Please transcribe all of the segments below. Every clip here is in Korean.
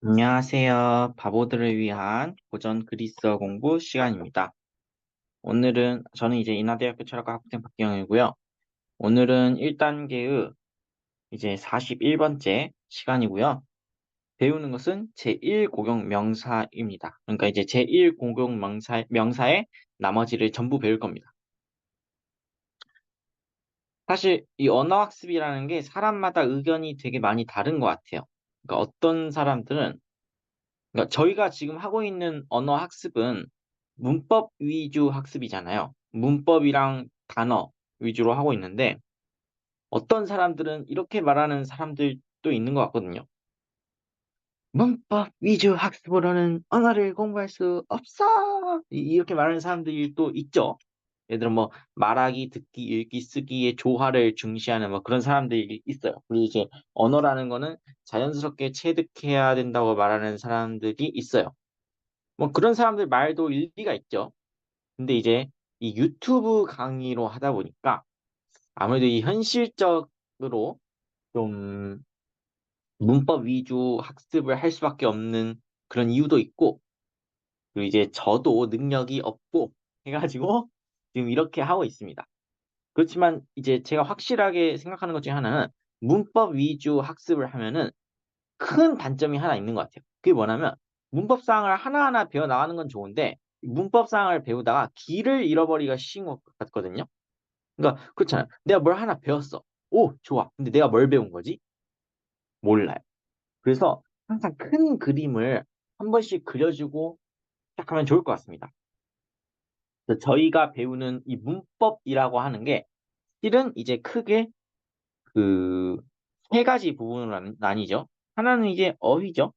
안녕하세요. 바보들을 위한 고전 그리스어 공부 시간입니다. 저는 이제 인하대학교 철학과 학부생 박기영이고요. 오늘은 1단계의 이제 41번째 시간이고요. 배우는 것은 제1고용 명사입니다. 그러니까 이제 제1고용 명사의 나머지를 전부 배울 겁니다. 사실 이 언어학습이라는 게 사람마다 의견이 되게 많이 다른 것 같아요. 그러니까 어떤 사람들은 그러니까 저희가 지금 하고 있는 언어 학습은 문법 위주 학습이잖아요. 문법이랑 단어 위주로 하고 있는데 어떤 사람들은 이렇게 말하는 사람들도 있는 것 같거든요. 문법 위주 학습으로는 언어를 공부할 수 없어. 이렇게 말하는 사람들이 또 있죠. 예를 들어 뭐 말하기, 듣기, 읽기, 쓰기의 조화를 중시하는 뭐 그런 사람들이 있어요. 그리고 이제 언어라는 거는 자연스럽게 체득해야 된다고 말하는 사람들이 있어요. 뭐 그런 사람들 말도 일리가 있죠. 근데 이제 이 유튜브 강의로 하다 보니까 아무래도 이 현실적으로 좀 문법 위주 학습을 할 수밖에 없는 그런 이유도 있고, 그리고 이제 저도 능력이 없고 해가지고 지금 이렇게 하고 있습니다. 그렇지만 이제 제가 확실하게 생각하는 것 중에 하나는 문법 위주 학습을 하면은 큰 단점이 하나 있는 것 같아요. 그게 뭐냐면 문법사항을 하나하나 배워 나가는 건 좋은데 문법사항을 배우다가 길을 잃어버리기가 쉬운 것 같거든요. 그러니까 그렇잖아요. 내가 뭘 하나 배웠어. 오, 좋아. 근데 내가 뭘 배운 거지? 몰라요. 그래서 항상 큰 그림을 한 번씩 그려주고 시작하면 좋을 것 같습니다. 그래서 저희가 배우는 이 문법이라고 하는 게 실은 이제 크게 그 세 가지 부분으로 나뉘죠. 하나는 이제 어휘죠.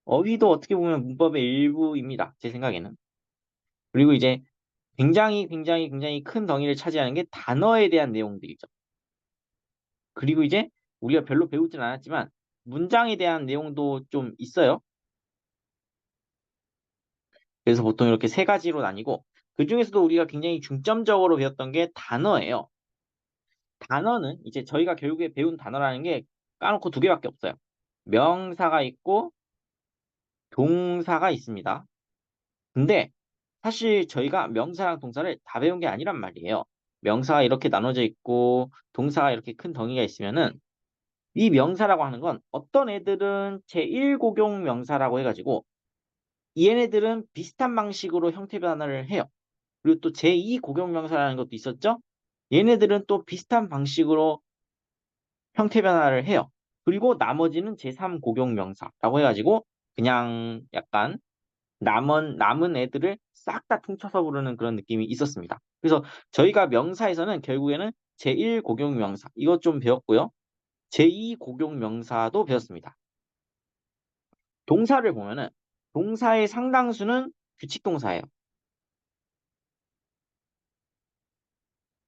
어휘도 어떻게 보면 문법의 일부입니다. 제 생각에는. 그리고 이제 굉장히 큰 덩이를 차지하는 게 단어에 대한 내용들이죠. 그리고 이제 우리가 별로 배우진 않았지만 문장에 대한 내용도 좀 있어요. 그래서 보통 이렇게 세 가지로 나뉘고 그중에서도 우리가 굉장히 중점적으로 배웠던 게 단어예요. 단어는 이제 저희가 결국에 배운 단어라는 게 까놓고 두 개밖에 없어요. 명사가 있고 동사가 있습니다. 근데 사실 저희가 명사랑 동사를 다 배운 게 아니란 말이에요. 명사가 이렇게 나눠져 있고 동사가 이렇게 큰 덩이가 있으면은 이 명사라고 하는 건 어떤 애들은 제1고용 명사라고 해가지고 얘네들은 비슷한 방식으로 형태 변화를 해요. 그리고 또 제2고용 명사라는 것도 있었죠. 얘네들은 또 비슷한 방식으로 형태 변화를 해요. 그리고 나머지는 제3고용 명사라고 해가지고 그냥 약간 남은 애들을 싹 다 퉁쳐서 부르는 그런 느낌이 있었습니다. 그래서 저희가 명사에서는 결국에는 제1고용 명사 이것 좀 배웠고요. 제2고용 명사도 배웠습니다. 동사를 보면은 동사의 상당수는 규칙 동사예요.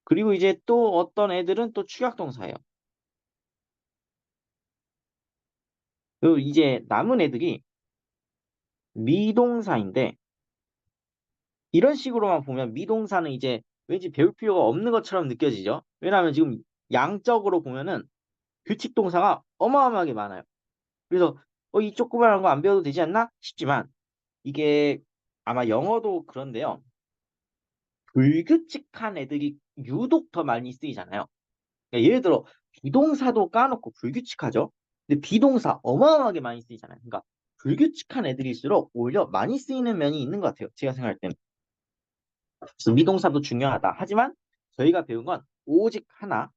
그리고 이제 또 어떤 애들은 또 축약 동사예요. 그리고 이제 남은 애들이 미동사인데 이런 식으로만 보면 미동사는 이제 왠지 배울 필요가 없는 것처럼 느껴지죠. 왜냐하면 지금 양적으로 보면은 규칙 동사가 어마어마하게 많아요. 그래서 이 조그만한 거 안 배워도 되지 않나 싶지만 이게 아마 영어도 그런데요. 불규칙한 애들이 유독 더 많이 쓰이잖아요. 그러니까 예를 들어 비동사도 까놓고 불규칙하죠. 근데 비동사 어마어마하게 많이 쓰이잖아요. 그러니까 불규칙한 애들일수록 오히려 많이 쓰이는 면이 있는 것 같아요. 제가 생각할 때는. 그래서 미동사도 중요하다. 하지만 저희가 배운 건 오직 하나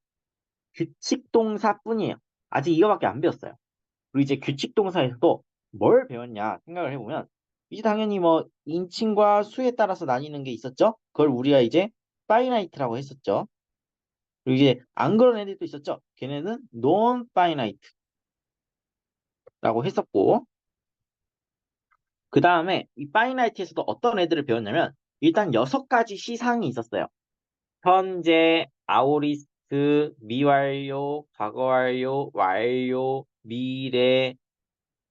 규칙 동사뿐이에요. 아직 이거밖에 안 배웠어요. 그리고 이제 규칙 동사에서도 뭘 배웠냐 생각을 해보면 이제 당연히 뭐 인칭과 수에 따라서 나뉘는 게 있었죠. 그걸 우리가 이제 파이나이트라고 했었죠. 그리고 이제 안 그런 애들도 있었죠. 걔네는 non 파이나이트라고 했었고 그 다음에 이 파이나이트에서도 어떤 애들을 배웠냐면 일단 6가지 시상이 있었어요. 현재, 아오리스트, 미완료, 과거완료, 완료, 미래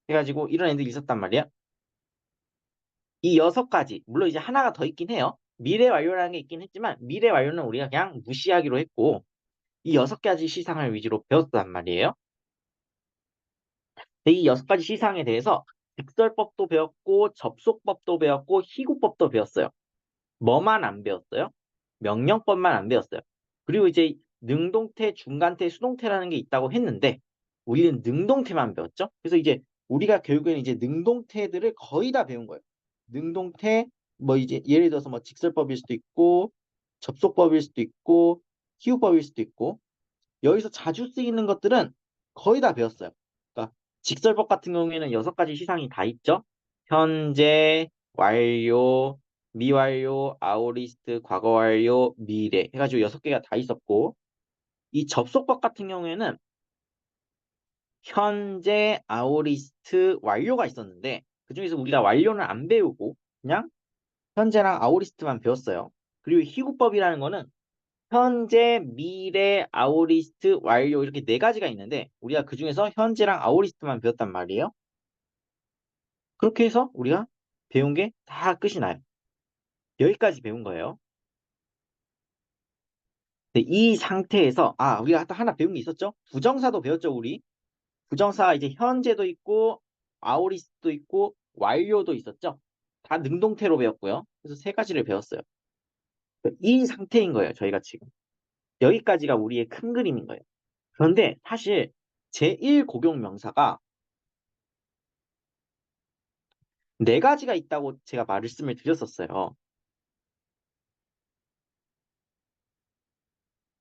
해가지고 이런 애들이 있었단 말이야. 이 6가지, 물론 이제 하나가 더 있긴 해요. 미래 완료라는 게 있긴 했지만 미래 완료는 우리가 그냥 무시하기로 했고 이 6가지 시상을 위주로 배웠단 말이에요. 이 6가지 시상에 대해서 직설법도 배웠고 접속법도 배웠고 희구법도 배웠어요. 뭐만 안 배웠어요? 명령법만 안 배웠어요. 그리고 이제 능동태, 중간태, 수동태라는 게 있다고 했는데 우리는 능동태만 배웠죠. 그래서 이제 우리가 결국에는 이제 능동태들을 거의 다 배운 거예요. 능동태 뭐 이제 예를 들어서 뭐 직설법일 수도 있고 접속법일 수도 있고 희우법일 수도 있고 여기서 자주 쓰이는 것들은 거의 다 배웠어요. 그러니까 직설법 같은 경우에는 6가지 시상이 다 있죠. 현재, 완료, 미완료, 아오리스트, 과거 완료, 미래 해가지고 6개가 다 있었고 이 접속법 같은 경우에는 현재, 아오리스트, 완료가 있었는데 그중에서 우리가 완료는 안 배우고 그냥 현재랑 아오리스트만 배웠어요. 그리고 희구법이라는 거는 현재, 미래, 아오리스트, 완료 이렇게 4가지가 있는데 우리가 그중에서 현재랑 아오리스트만 배웠단 말이에요. 그렇게 해서 우리가 배운 게 다 끝이 나요. 여기까지 배운 거예요. 근데 이 상태에서 우리가 또 하나 배운 게 있었죠? 부정사도 배웠죠, 우리. 부정사 이제 현재도 있고 아오리스트도 있고 완료도 있었죠. 다 능동태로 배웠고요. 그래서 3가지를 배웠어요. 이 상태인 거예요, 저희가 지금. 여기까지가 우리의 큰 그림인 거예요. 그런데 사실 제1고용명사가 4가지가 있다고 제가 말씀을 드렸었어요.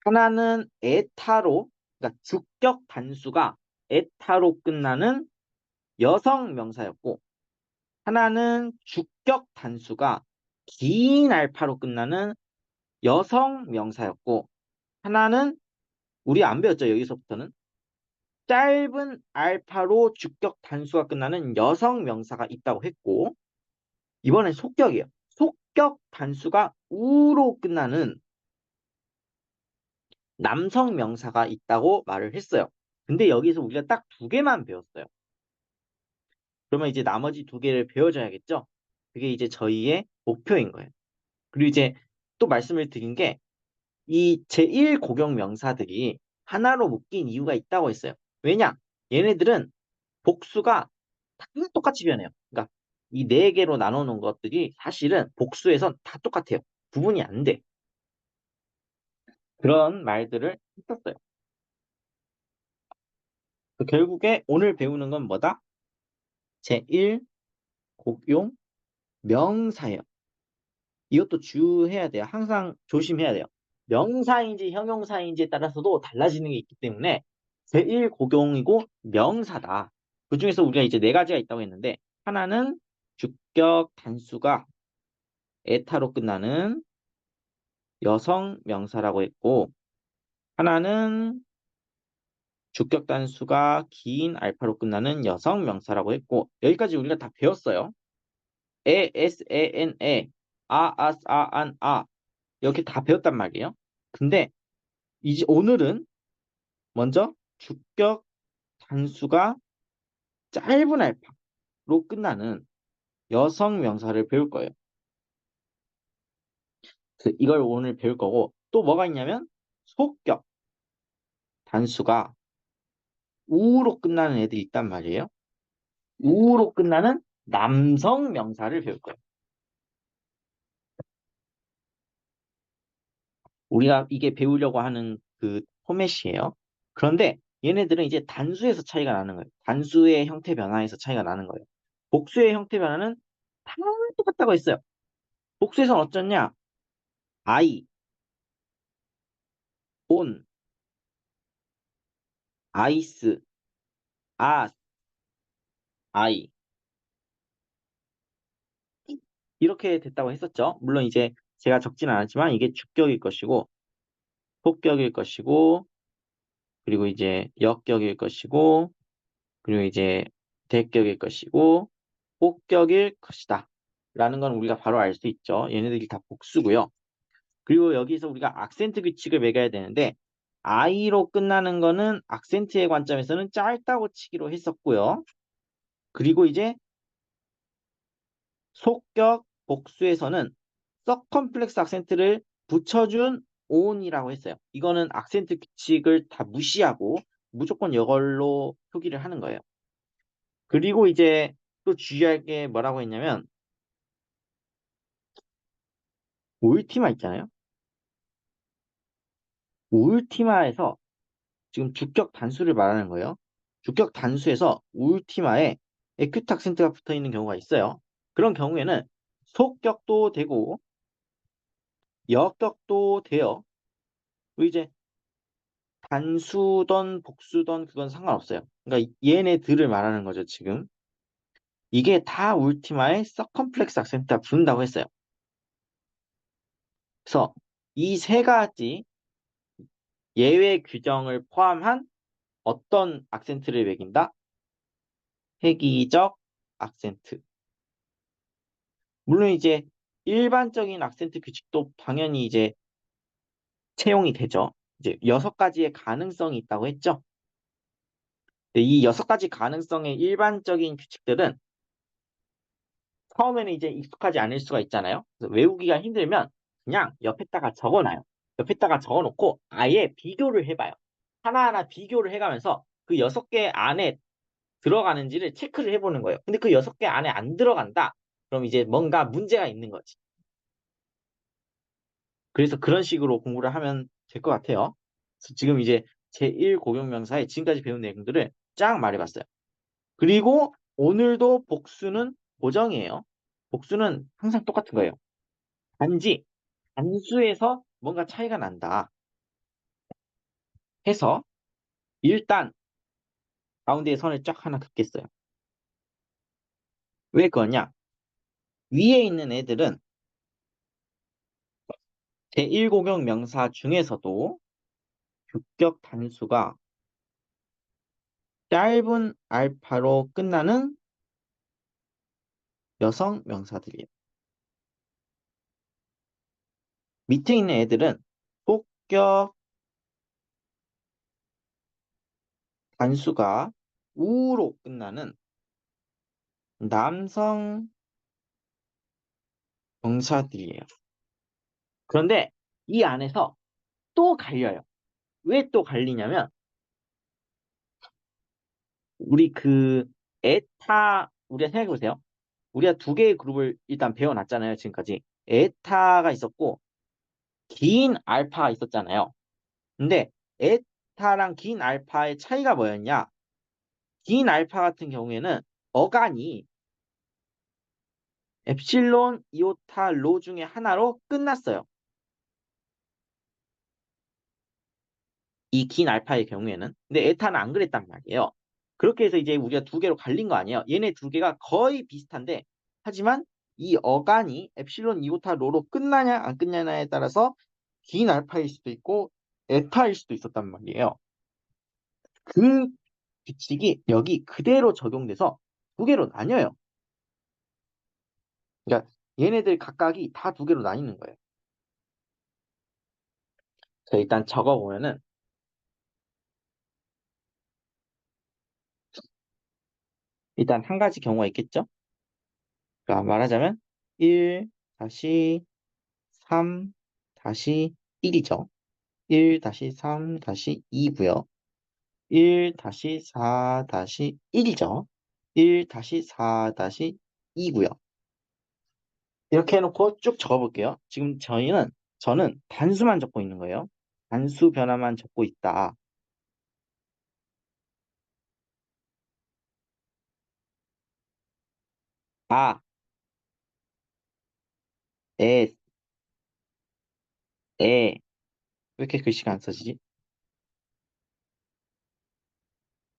하나는 에타로, 그러니까 주격 단수가 에타로 끝나는 여성 명사였고, 하나는 주격 단수가 긴 알파로 끝나는 여성 명사였고, 하나는 우리 안 배웠죠, 여기서부터는. 짧은 알파로 주격 단수가 끝나는 여성 명사가 있다고 했고, 이번엔 속격이에요. 속격 단수가 우로 끝나는 남성 명사가 있다고 말을 했어요. 근데 여기서 우리가 딱 2개만 배웠어요. 그러면 이제 나머지 2개를 배워줘야겠죠? 그게 이제 저희의 목표인 거예요. 그리고 이제 또 말씀을 드린 게 이 제1고경 명사들이 하나로 묶인 이유가 있다고 했어요. 왜냐? 얘네들은 복수가 다 똑같이 변해요. 그러니까 이 4개로 나눠놓은 것들이 사실은 복수에선 다 똑같아요. 구분이 안 돼. 그런 말들을 했었어요. 결국에 오늘 배우는 건 뭐다? 제1 곡용 명사예요. 이것도 주의해야 돼요. 항상 조심해야 돼요. 명사인지 형용사인지에 따라서도 달라지는 게 있기 때문에 제1 곡용이고 명사다. 그중에서 우리가 이제 4가지가 있다고 했는데 하나는 주격 단수가 에타로 끝나는 여성 명사라고 했고 하나는 주격 단수가 긴 알파로 끝나는 여성 명사라고 했고 여기까지 우리가 다 배웠어요. 에, 에스, 에, 엔, 에, 아스, 안, 이렇게 다 배웠단 말이에요. 근데 이제 오늘은 먼저 주격 단수가 짧은 알파로 끝나는 여성 명사를 배울 거예요. 그래서 이걸 오늘 배울 거고 또 뭐가 있냐면 속격 단수가 우로 끝나는 애들이 있단 말이에요. 우로 끝나는 남성 명사를 배울 거예요. 우리가 이게 배우려고 하는 그 포맷이에요. 그런데 얘네들은 이제 단수에서 차이가 나는 거예요. 단수의 형태 변화에서 차이가 나는 거예요. 복수의 형태 변화는 다 똑같다고 했어요. 복수에서는 어쩌냐? I, on, ice, as, I 이렇게 됐다고 했었죠. 물론 이제 제가 적진 않았지만 이게 주격일 것이고 폭격일 것이고 그리고 이제 역격일 것이고 그리고 이제 대격일 것이고 복격일 것이다. 라는 건 우리가 바로 알 수 있죠. 얘네들이 다 복수고요. 그리고 여기서 우리가 악센트 규칙을 매겨야 되는데 I로 끝나는 거는 악센트의 관점에서는 짧다고 치기로 했었고요. 그리고 이제 속격 복수에서는 서컴플렉스 악센트를 붙여준 on이라고 했어요. 이거는 악센트 규칙을 다 무시하고 무조건 이걸로 표기를 하는 거예요. 그리고 이제 또 주의할 게 뭐라고 했냐면 울티마 있잖아요. 울티마에서 지금 주격 단수를 말하는 거예요. 주격 단수에서 울티마에 에큐트 악센트가 붙어 있는 경우가 있어요. 그런 경우에는 속격도 되고 역격도 돼요. 그리고 이제 단수던 복수던 그건 상관없어요. 그러니까 얘네들을 말하는 거죠, 지금. 이게 다 울티마에 서컴플렉스 악센트가 붙는다고 했어요. 그래서 이 세 가지 예외 규정을 포함한 어떤 악센트를 매긴다? 획기적 악센트. 물론 이제 일반적인 악센트 규칙도 당연히 이제 채용이 되죠. 이제 6가지의 가능성이 있다고 했죠. 근데 이 6가지 가능성의 일반적인 규칙들은 처음에는 이제 익숙하지 않을 수가 있잖아요. 그래서 외우기가 힘들면 그냥 옆에다가 적어놔요. 옆에다가 적어놓고 아예 비교를 해봐요. 하나하나 비교를 해가면서 그 6개 안에 들어가는지를 체크를 해보는 거예요. 근데 그 6개 안에 안 들어간다? 그럼 이제 뭔가 문제가 있는 거지. 그래서 그런 식으로 공부를 하면 될 것 같아요. 그래서 지금 이제 제1 고용명사의 지금까지 배운 내용들을 쫙 말해봤어요. 그리고 오늘도 복수는 고정이에요. 복수는 항상 똑같은 거예요. 단지 단수에서 뭔가 차이가 난다 해서 일단 가운데에 선을 쫙 하나 긋겠어요. 왜 그러냐? 위에 있는 애들은 제1고용 명사 중에서도 주격 단수가 짧은 알파로 끝나는 여성 명사들이에요. 밑에 있는 애들은 복격 단수가 우로 끝나는 남성 명사들이에요. 그런데 이 안에서 또 갈려요. 왜 또 갈리냐면 우리 그 우리가 생각해 보세요. 우리가 두 개의 그룹을 일단 배워놨잖아요. 지금까지 에타가 있었고 긴 알파가 있었잖아요. 근데 에타랑 긴 알파의 차이가 뭐였냐? 긴 알파 같은 경우에는 어간이 엡실론, 이오타, 로 중에 하나로 끝났어요. 이 긴 알파의 경우에는. 근데 에타는 안 그랬단 말이에요. 그렇게 해서 이제 우리가 두 개로 갈린 거 아니에요. 얘네 두 개가 거의 비슷한데 하지만 이 어간이 엡실론, 이오타, 로로 끝나냐 안 끝나냐에 따라서 긴 알파일 수도 있고 에타일 수도 있었단 말이에요. 그 규칙이 여기 그대로 적용돼서 두 개로 나뉘어요. 그러니까 얘네들 각각이 다 두 개로 나뉘는 거예요. 자, 일단 적어보면은 일단 한 가지 경우가 있겠죠? 그러니까 말하자면 1 다시 3 다시 1이죠. 1 다시 3 다시 2고요. 1 다시 4 다시 1이죠. 1 다시 4 다시 2고요. 이렇게 해놓고 쭉 적어볼게요. 지금 저는 단수만 적고 있는 거예요. 단수 변화만 적고 있다. 아, 에, 에. 왜 이렇게 글씨가 안 써지지?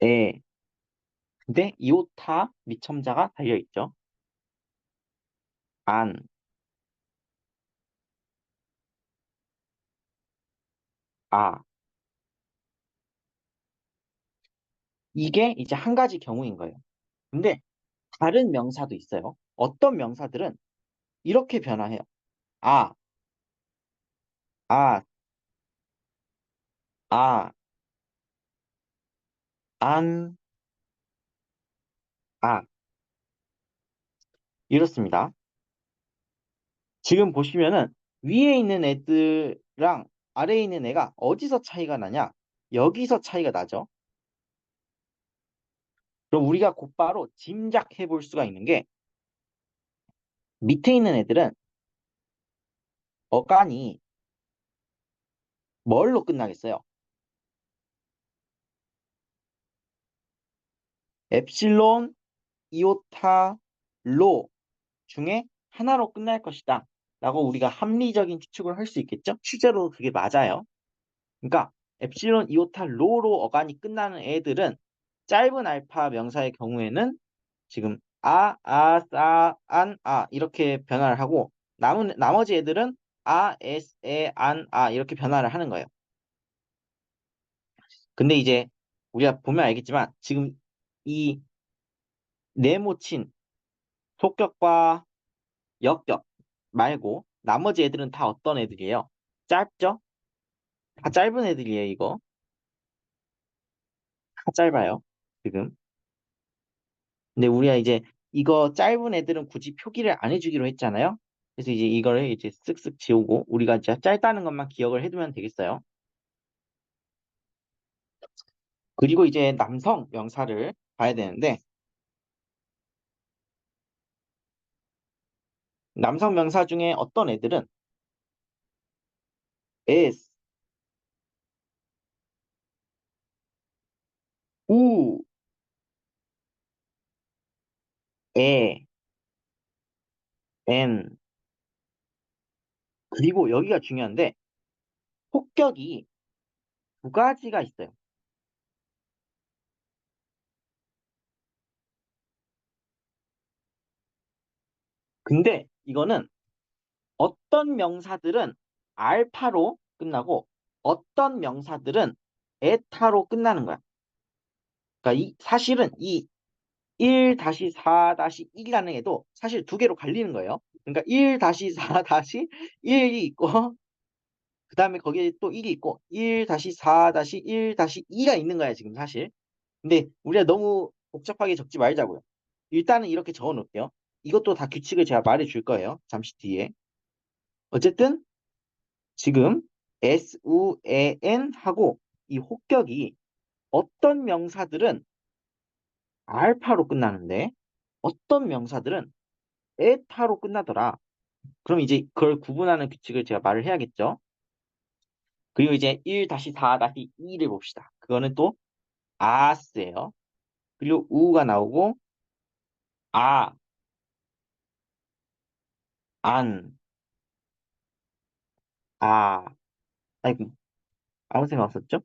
에. 근데 이오타 미첨자가 달려있죠. 안, 아. 이게 이제 한 가지 경우인 거예요. 근데 다른 명사도 있어요. 어떤 명사들은 이렇게 변화해요. 아, 아, 아, 안, 아. 이렇습니다. 지금 보시면은 위에 있는 애들랑 아래에 있는 애가 어디서 차이가 나냐? 여기서 차이가 나죠. 그럼 우리가 곧바로 짐작해 볼 수가 있는 게 밑에 있는 애들은 어간이 뭘로 끝나겠어요? 엡실론, 이오타, 로 중에 하나로 끝날 것이다. 라고 우리가 합리적인 추측을 할 수 있겠죠? 실제로 그게 맞아요. 그러니까 엡실론, 이오타, 로로 어간이 끝나는 애들은 짧은 알파 명사의 경우에는 지금 이렇게 변화를 하고 나머지 애들은 이렇게 변화를 하는 거예요. 근데 이제 우리가 보면 알겠지만 지금 이 네모친 속격과 역격 말고 나머지 애들은 다 어떤 애들이에요? 짧죠? 다 짧은 애들이에요, 이거. 다 짧아요, 지금. 근데 우리가 이제 이거 짧은 애들은 굳이 표기를 안 해주기로 했잖아요. 그래서 이제 이거를 이제 쓱쓱 지우고 우리가 이제 짧다는 것만 기억을 해두면 되겠어요. 그리고 이제 남성 명사를 봐야 되는데 남성 명사 중에 어떤 애들은 is, 우, 에, 엔 그리고 여기가 중요한데 폭격이 두 가지가 있어요. 근데 이거는 어떤 명사들은 알파로 끝나고 어떤 명사들은 에타로 끝나는 거야. 그러니까 사실은 이 1-4-1이라는 애도 사실 두 개로 갈리는 거예요. 그러니까 1-4-1이 있고 그 다음에 거기에 또 1이 있고 1-4-1-2가 있는 거야 지금 사실. 근데 우리가 너무 복잡하게 적지 말자고요. 일단은 이렇게 적어 놓을게요. 이것도 다 규칙을 제가 말해 줄 거예요. 잠시 뒤에. 어쨌든 지금 SUAN 하고 이 혹격이 어떤 명사들은 알파로 끝나는데 어떤 명사들은 에타로 끝나더라. 그럼 이제 그걸 구분하는 규칙을 제가 말을 해야겠죠. 그리고 이제 1-4-2를 봅시다. 그거는 또 아스예요. 그리고 우가 나오고 아, 안, 아, 아이고 아무 생각 없었죠?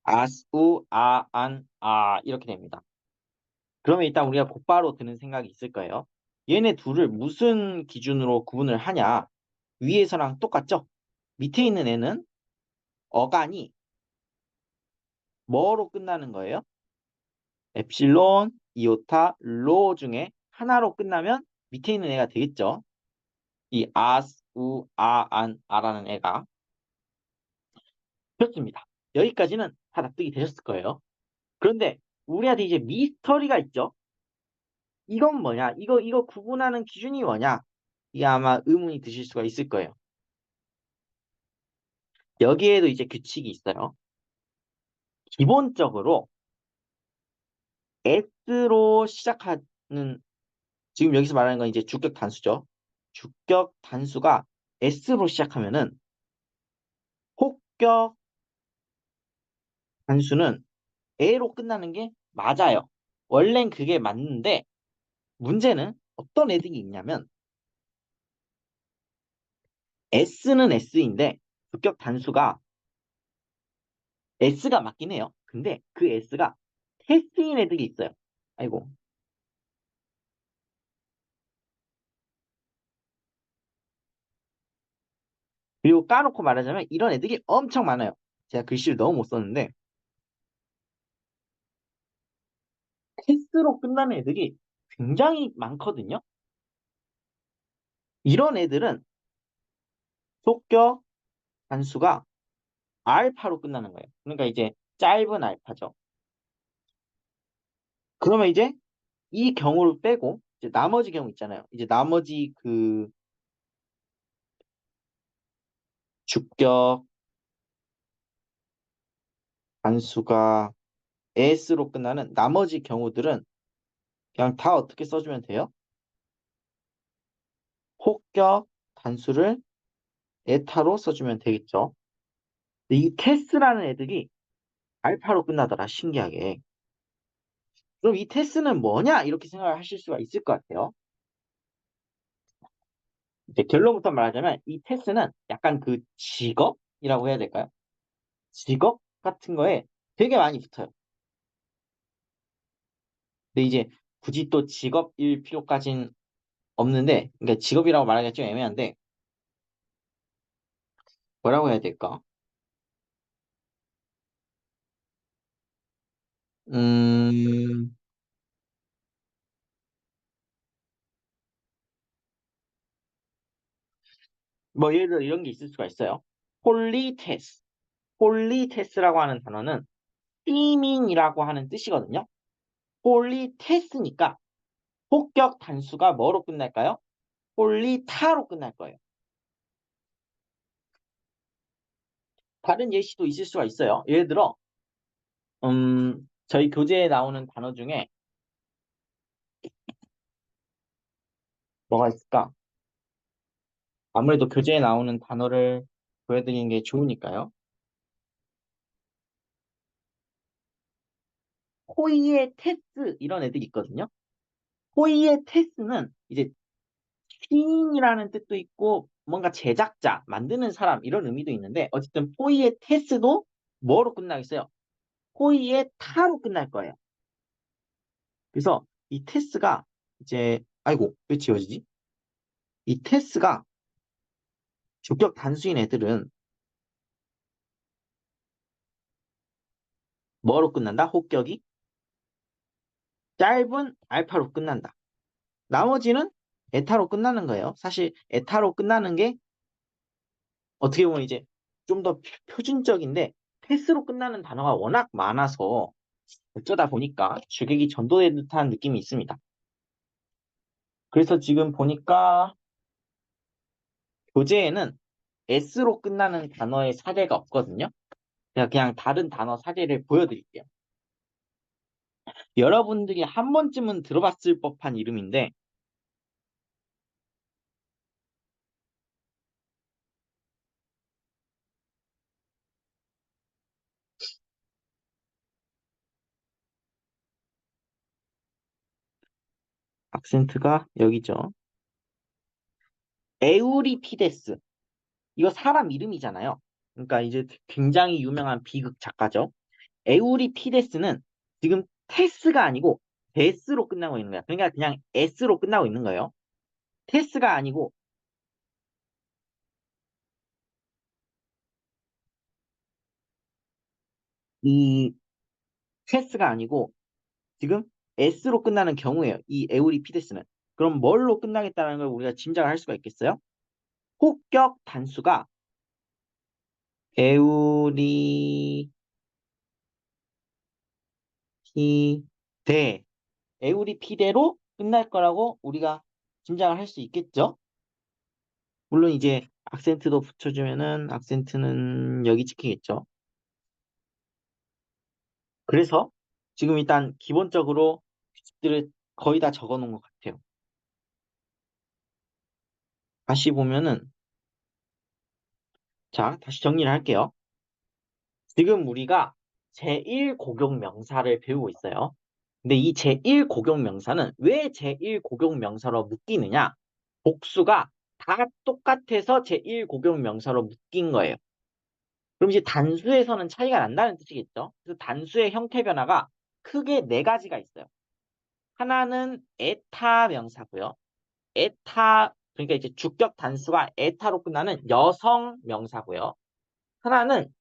아스, 우, 아, 안, 아 이렇게 됩니다. 그러면 일단 우리가 곧바로 드는 생각이 있을 거예요. 얘네 둘을 무슨 기준으로 구분을 하냐? 위에서랑 똑같죠? 밑에 있는 애는 어간이 뭐로 끝나는 거예요? 엡실론, 이오타, 로 중에 하나로 끝나면 밑에 있는 애가 되겠죠? 이 아스, 우, 아, 안, 아라는 애가. 그렇습니다. 여기까지는 다 납득이 되셨을 거예요. 그런데 우리한테 이제 미스터리가 있죠? 이건 뭐냐? 이거 구분하는 기준이 뭐냐? 이게 아마 의문이 드실 수가 있을 거예요. 여기에도 이제 규칙이 있어요. 기본적으로 S로 시작하는, 지금 여기서 말하는 건 이제 주격 단수죠. 주격 단수가 S로 시작하면은 혹격 단수는 A로 끝나는 게 맞아요. 원래는 그게 맞는데 문제는 어떤 애들이 있냐면 S는 S인데 주격 단수가 S가 맞긴 해요. 근데 그 S가 S인 애들이 있어요. 아이고. 그리고 까놓고 말하자면 이런 애들이 엄청 많아요. 제가 글씨를 너무 못 썼는데 S로 끝나는 애들이 굉장히 많거든요. 이런 애들은 속격 단수가 알파로 끝나는 거예요. 그러니까 이제 짧은 알파죠. 그러면 이제 이 경우를 빼고 이제 나머지 경우 있잖아요. 이제 나머지 그 주격 단수가 AS로 끝나는 나머지 경우들은 그냥 다 어떻게 써주면 돼요? 혹격 단수를 에타로 써주면 되겠죠. 근데 이 테스라는 애들이 알파로 끝나더라, 신기하게. 그럼 이 테스는 뭐냐? 이렇게 생각을 하실 수가 있을 것 같아요. 이제 결론부터 말하자면 이 테스는 약간 그 직업이라고 해야 될까요? 직업 같은 거에 되게 많이 붙어요. 근데 이제 굳이 또 직업일 필요까진 없는데, 그러니까 직업이라고 말하기가 좀 애매한데, 뭐라고 해야 될까? 음, 뭐 예를 들어 이런 게 있을 수가 있어요. 폴리테스. 폴리테스라고 하는 단어는 띠민이라고 하는 뜻이거든요. 폴리테스니까 복격 단수가 뭐로 끝날까요? 폴리타로 끝날 거예요. 다른 예시도 있을 수가 있어요. 예를 들어, 저희 교재에 나오는 단어 중에 뭐가 있을까? 아무래도 교재에 나오는 단어를 보여드리는 게 좋으니까요. 포이에테스 이런 애들이 있거든요. 포이에테스는 이제 시인이라는 뜻도 있고 뭔가 제작자, 만드는 사람 이런 의미도 있는데 어쨌든 포이에테스도 뭐로 끝나겠어요? 포이에타로 끝날 거예요. 그래서 이 테스가 이제 아이고 왜 지워지지? 이 테스가 주격 단수인 애들은 뭐로 끝난다? 혹격이 짧은 알파로 끝난다. 나머지는 에타로 끝나는 거예요. 사실 에타로 끝나는 게 어떻게 보면 이제 좀 더 표준적인데 테스로 끝나는 단어가 워낙 많아서 어쩌다 보니까 주객이 전도된 듯한 느낌이 있습니다. 그래서 지금 보니까 교재에는 S로 끝나는 단어의 사례가 없거든요. 그냥 다른 단어 사례를 보여드릴게요. 여러분들이 한 번쯤은 들어봤을 법한 이름인데 악센트가 여기죠. 에우리피데스. 이거 사람 이름이잖아요. 그러니까 이제 굉장히 유명한 비극 작가죠. 에우리피데스는 지금 테스가 아니고 데스로 끝나고 있는 거야. 그러니까 그냥 S로 끝나고 있는 거예요. 테스가 아니고 이 테스가 아니고 지금 S로 끝나는 경우예요. 이 에우리피데스는. 그럼 뭘로 끝나겠다는 걸 우리가 짐작을 할 수가 있겠어요? 혹격 단수가 에우리피데, 에우리피데로 끝날 거라고 우리가 짐작을 할 수 있겠죠? 물론 이제 악센트도 붙여주면은 악센트는 여기 찍히겠죠. 그래서 지금 일단 기본적으로 규칙들을 거의 다 적어 놓은 것 같아요. 다시 보면은, 자, 다시 정리를 할게요. 지금 우리가 제1고용 명사를 배우고 있어요. 근데 이 제1고용 명사는 왜 제1고용 명사로 묶이느냐? 복수가 다 똑같아서 제1고용 명사로 묶인 거예요. 그럼 이제 단수에서는 차이가 난다는 뜻이겠죠? 그래서 단수의 형태 변화가 크게 네 가지가 있어요. 하나는 에타 명사고요. 에타, 그러니까 이제 주격 단수가 에타로 끝나는 여성 명사고요. 하나는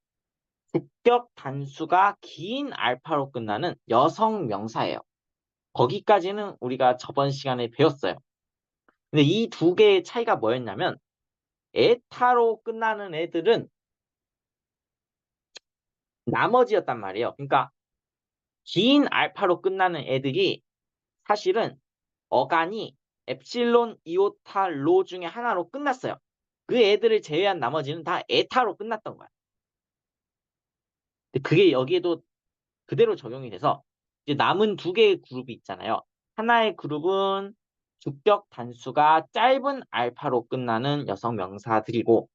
주격 단수가 긴 알파로 끝나는 여성 명사예요. 거기까지는 우리가 저번 시간에 배웠어요. 근데 이 두 개의 차이가 뭐였냐면 에타로 끝나는 애들은 나머지였단 말이에요. 그러니까 긴 알파로 끝나는 애들이 사실은 어간이 엡실론, 이오타, 로 중에 하나로 끝났어요. 그 애들을 제외한 나머지는 다 에타로 끝났던 거야. 근데 그게 여기에도 그대로 적용이 돼서 이제 남은 두 개의 그룹이 있잖아요. 하나의 그룹은 주격 단수가 짧은 알파로 끝나는 여성 명사들이고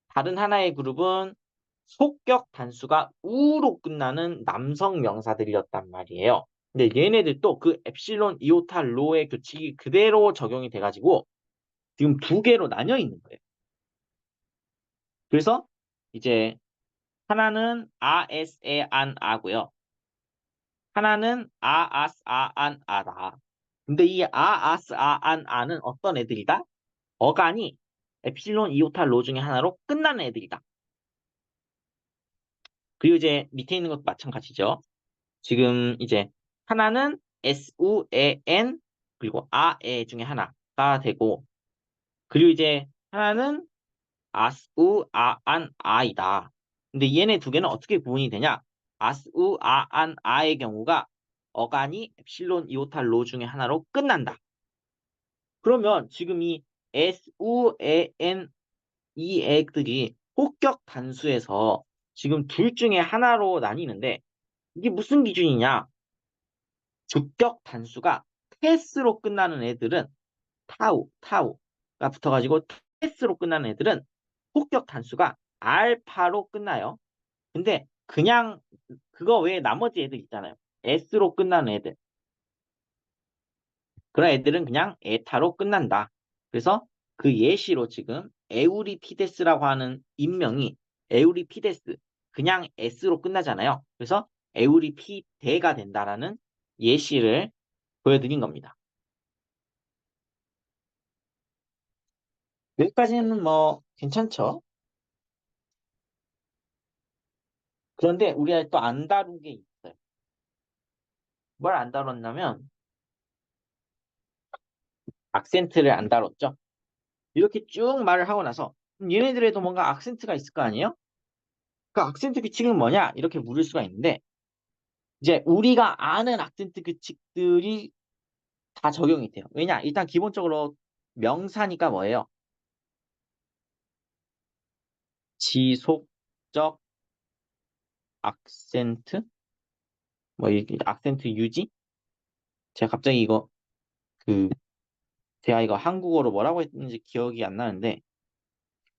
다른 하나의 그룹은 속격 단수가 우로 끝나는 남성 명사들이었단 말이에요. 근데 얘네들도 그 엡실론 이오타 로의 규칙이 그대로 적용이 돼가지고 지금 두 개로 나뉘어 있는 거예요. 그래서 이제 하나는 아에스에 안 아고요. 하나는 아아스 아안 아다. 근데 이 아아스 아안 아는 어떤 애들이다? 어간이 엡실론 이오타 로 중에 하나로 끝나는 애들이다. 그리고 이제 밑에 있는 것도 마찬가지죠. 지금 이제 하나는 SUAN 그리고 아에 중에 하나가 되고 그리고 이제 하나는 아스우 아안 아이다. 근데 얘네 두 개는 어떻게 구분이 되냐? 아스우 아안 아의 경우가 어간이 엡실론 이오타 로 중에 하나로 끝난다. 그러면 지금 이 SUAN 이 애들이 혹격 단수에서 지금 둘 중에 하나로 나뉘는데 이게 무슨 기준이냐? 주격 단수가 테스로 끝나는 애들은 타우가 붙어가지고 테스로 끝나는 애들은 혹격 단수가 알파로 끝나요. 근데 그냥 그거 외에 나머지 애들 있잖아요. S로 끝나는 애들. 그런 애들은 그냥 에타로 끝난다. 그래서 그 예시로 지금 에우리피데스라고 하는 인명이 에우리피데스 그냥 S로 끝나잖아요. 그래서 에우리피데가 된다라는 예시를 보여드린 겁니다. 여기까지는 뭐 괜찮죠? 그런데 우리가 또 안 다룬 게 있어요. 뭘 안 다뤘냐면 악센트를 안 다뤘죠. 이렇게 쭉 말을 하고 나서 얘네들에도 뭔가 악센트가 있을 거 아니에요? 그 악센트 규칙은 뭐냐? 이렇게 물을 수가 있는데 이제 우리가 아는 악센트 규칙들이 다 적용이 돼요. 왜냐? 일단 기본적으로 명사니까 뭐예요? 지속적 악센트? 뭐 이게 악센트 유지? 제가 갑자기 그 제가 이거 한국어로 뭐라고 했는지 기억이 안 나는데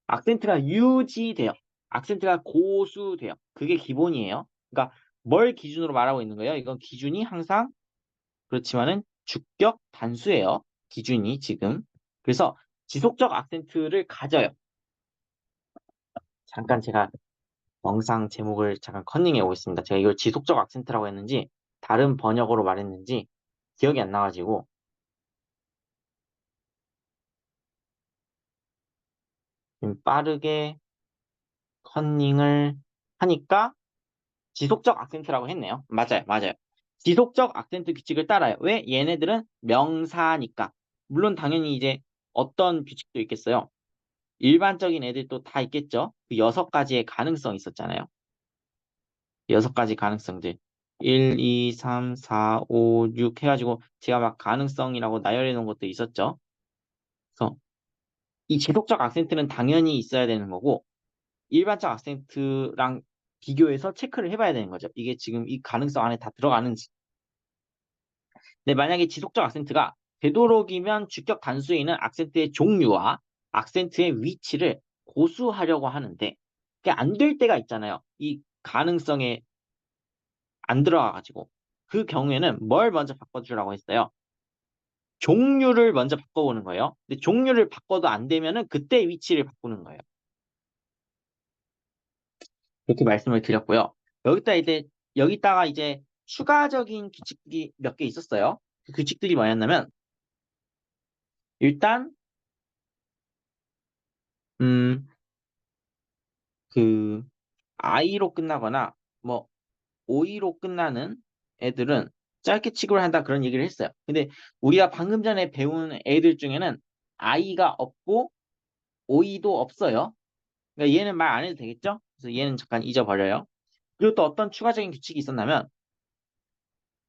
악센트가 유지돼요. 악센트가 고수돼요. 그게 기본이에요. 그러니까 뭘 기준으로 말하고 있는 거예요? 이건 기준이 항상 그렇지만은 주격 단수예요. 기준이 지금. 그래서 지속적 악센트를 가져요. 잠깐 제가 영상 제목을 잠깐 컨닝해 오겠습니다. 제가 이걸 지속적 악센트라고 했는지 다른 번역어로 말했는지 기억이 안 나가지고 좀 빠르게 컨닝을 하니까 지속적 악센트라고 했네요. 맞아요, 맞아요. 지속적 악센트 규칙을 따라요. 왜? 얘네들은 명사니까. 물론 당연히 이제 어떤 규칙도 있겠어요. 일반적인 애들도 다 있겠죠. 그 여섯 가지의 가능성이 있었잖아요. 여섯 가지 가능성들. 1, 2, 3, 4, 5, 6 해가지고 제가 막 가능성이라고 나열해 놓은 것도 있었죠. 그래서 이 지속적 악센트는 당연히 있어야 되는 거고 일반적 악센트랑 비교해서 체크를 해봐야 되는 거죠. 이게 지금 이 가능성 안에 다 들어가는지. 근데 만약에 지속적 악센트가 되도록이면 주격 단수에 있는 악센트의 종류와 악센트의 위치를 고수하려고 하는데 그게 안 될 때가 있잖아요. 이 가능성에 안 들어가가지고 그 경우에는 뭘 먼저 바꿔주라고 했어요. 종류를 먼저 바꿔보는 거예요. 근데 종류를 바꿔도 안 되면은 그때 위치를 바꾸는 거예요. 이렇게 말씀을 드렸고요. 여기다가 이제 추가적인 규칙들이 몇 개 있었어요. 그 규칙들이 뭐였냐면 일단 음, 그 I로 끝나거나 뭐 O로 끝나는 애들은 짧게 취급을 한다 그런 얘기를 했어요. 근데 우리가 방금 전에 배운 애들 중에는 I가 없고 O도 없어요. 그러니까 얘는 말 안 해도 되겠죠? 그래서 얘는 잠깐 잊어버려요. 그리고 또 어떤 추가적인 규칙이 있었냐면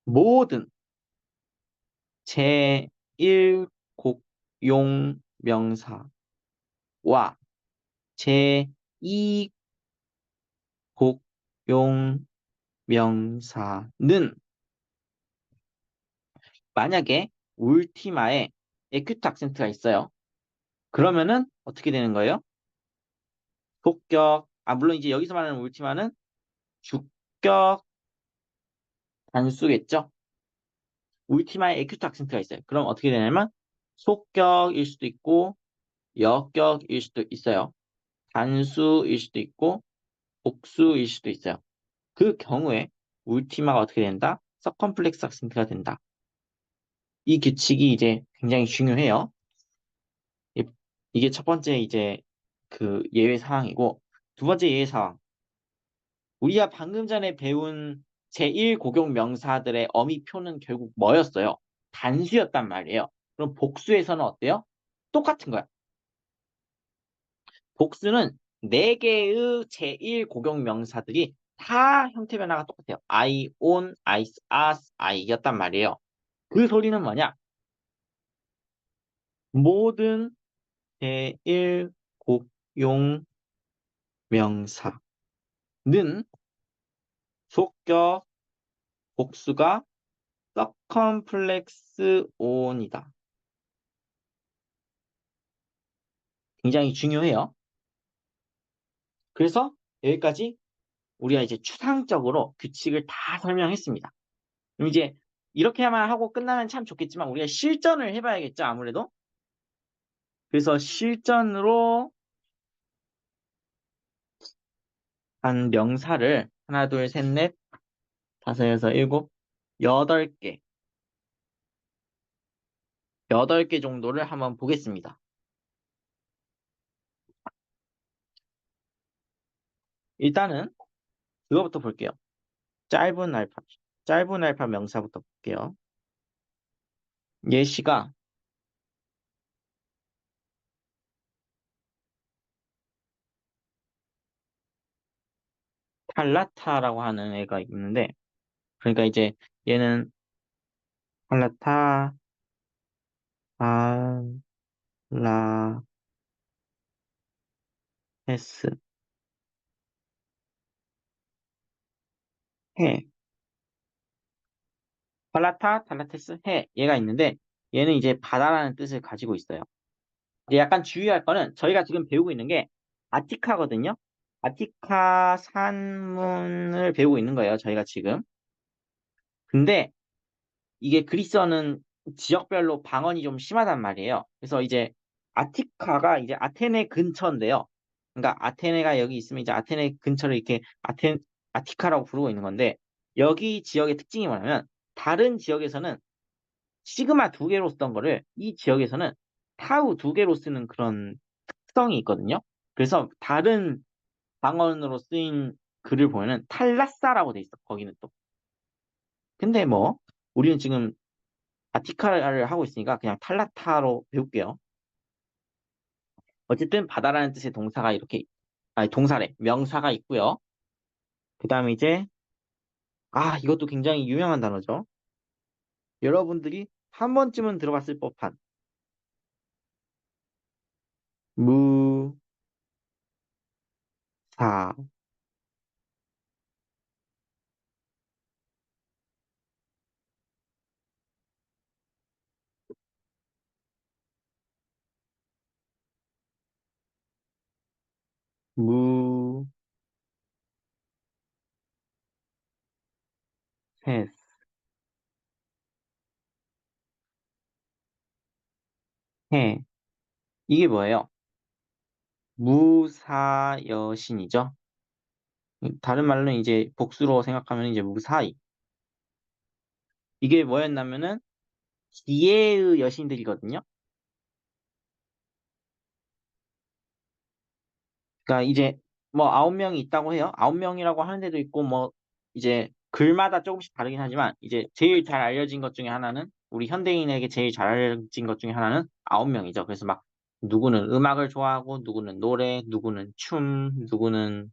모든 제1곡용 명사와 제2곡용 명사는 만약에 울티마에 에큐트 악센트가 있어요. 그러면은 어떻게 되는 거예요? 속격, 물론 이제 여기서 말하는 울티마는 주격 단수겠죠? 울티마에 에큐트 악센트가 있어요. 그럼 어떻게 되냐면 속격일 수도 있고 역격일 수도 있어요. 단수일 수도 있고 복수일 수도 있어요. 그 경우에 울티마가 어떻게 된다? 서컴플렉스 악센트가 된다. 이 규칙이 이제 굉장히 중요해요. 이- 이게 첫 번째 이제 그 예외 사항이고 두 번째 예외 사항. 우리가 방금 전에 배운 제1 고격 명사들의 어미표는 결국 뭐였어요? 단수였단 말이에요. 그럼 복수에서는 어때요? 똑같은 거야. 복수는 네개의 제1 고격 명사들이 다 형태 변화가 똑같아요. I, on, I, as, I였단 말이에요. 그 소리는 뭐냐? 모든 제1 고용 명사는 속격 복수가 서컴플렉스 on이다. 굉장히 중요해요. 그래서 여기까지 우리가 이제 추상적으로 규칙을 다 설명했습니다. 그럼 이제 이렇게만 하고 끝나면 참 좋겠지만 우리가 실전을 해봐야겠죠, 아무래도. 그래서 실전으로 한 명사를 하나, 둘, 셋, 넷, 다섯, 여섯, 일곱, 여덟 개, 여덟 개 정도를 한번 보겠습니다. 일단은 그거부터 볼게요. 짧은 알파, 짧은 알파 명사부터 볼게요. 예시가 탈라타라고 하는 애가 있는데, 그러니까 이제 얘는 탈라타, 탈라, 테스, 해. 탈라타, 탈라테스, 해. 얘가 있는데, 얘는 이제 바다라는 뜻을 가지고 있어요. 이제 약간 주의할 거는 저희가 지금 배우고 있는 게 아티카거든요. 아티카 산문을 배우고 있는 거예요. 저희가 지금. 근데 이게 그리스어는 지역별로 방언이 좀 심하단 말이에요. 그래서 이제 아티카가 이제 아테네 근처인데요. 그러니까 아테네가 여기 있으면 이제 아테네 근처를 이렇게 아티카라고 부르고 있는 건데 여기 지역의 특징이 뭐냐면 다른 지역에서는 시그마 두 개로 쓰던 거를 이 지역에서는 타우 두 개로 쓰는 그런 특성이 있거든요. 그래서 다른 방언으로 쓰인 글을 보면은 탈라사라고 돼 있어. 거기는 또. 근데 뭐 우리는 지금 아티카를 하고 있으니까 그냥 탈라타로 배울게요. 어쨌든 바다라는 뜻의 동사가 이렇게 아니 동사래 명사가 있고요. 그 다음에 이제 이것도 굉장히 유명한 단어죠. 여러분들이 한 번쯤은 들어봤을 법한 무사 무세 해 이게 뭐예요? 무사여신이죠. 다른 말로는 이제 복수로 생각하면 이제 무사히. 이게 뭐였냐면은 기회의 여신들이거든요. 그러니까 이제 뭐 9명이 있다고 해요. 9명이라고 하는 데도 있고 뭐 이제 글마다 조금씩 다르긴 하지만 이제 제일 잘 알려진 것 중에 하나는 우리 현대인에게 제일 잘 알려진 것 중에 하나는 9명이죠. 그래서 막 누구는 음악을 좋아하고 누구는 노래, 누구는 춤, 누구는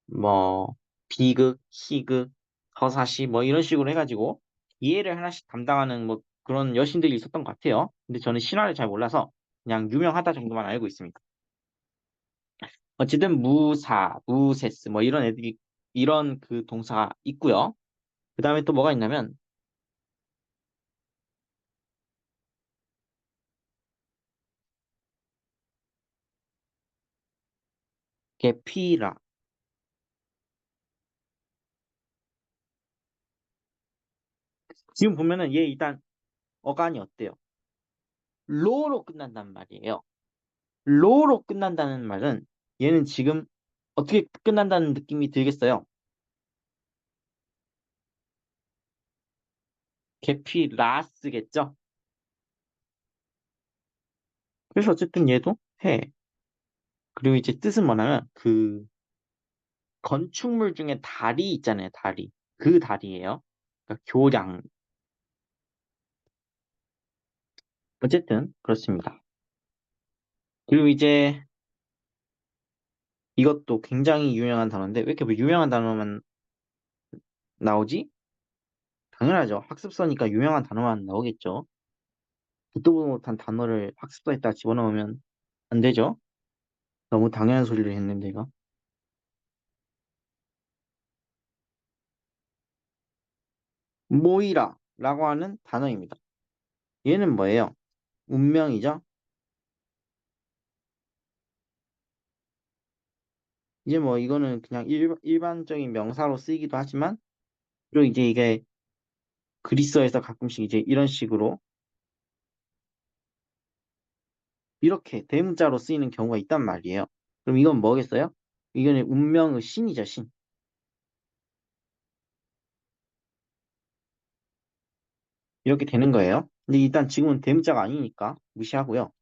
뭐 비극, 희극, 서사시 뭐 이런 식으로 해가지고 이해를 하나씩 담당하는 뭐 그런 여신들이 있었던 것 같아요. 근데 저는 신화를 잘 몰라서 그냥 유명하다 정도만 알고 있습니다. 어쨌든 무사, 무세스 뭐 이런 애들이 이런 그 동사가 있고요. 그 다음에 또 뭐가 있냐면 게피라. 지금 보면은 얘 일단 어간이 어때요? 로로 끝난단 말이에요. 로로 끝난다는 말은 얘는 지금 어떻게 끝난다는 느낌이 들겠어요? 게피라스겠죠? 그래서 어쨌든 얘도 해. 그리고 이제 뜻은 뭐냐면 그 건축물 중에 다리 있잖아요, 다리. 그 다리예요. 그러니까 교량. 어쨌든 그렇습니다. 그리고 이제 이것도 굉장히 유명한 단어인데 왜 이렇게 뭐 유명한 단어만 나오지? 당연하죠. 학습서니까 유명한 단어만 나오겠죠. 듣도 보도 못한 단어를 학습서에다 집어넣으면 안 되죠. 너무 당연한 소리를 했는데 이거. 모이라라고 하는 단어입니다. 얘는 뭐예요? 운명이죠. 이제 뭐 이거는 그냥 일반적인 명사로 쓰이기도 하지만 그리고 이제 이게 그리스어에서 가끔씩 이제 이런 식으로 이렇게 대문자로 쓰이는 경우가 있단 말이에요. 그럼 이건 뭐겠어요? 이거는 운명의 신이죠, 신. 이렇게 되는 거예요. 근데 일단 지금은 대문자가 아니니까 무시하고요.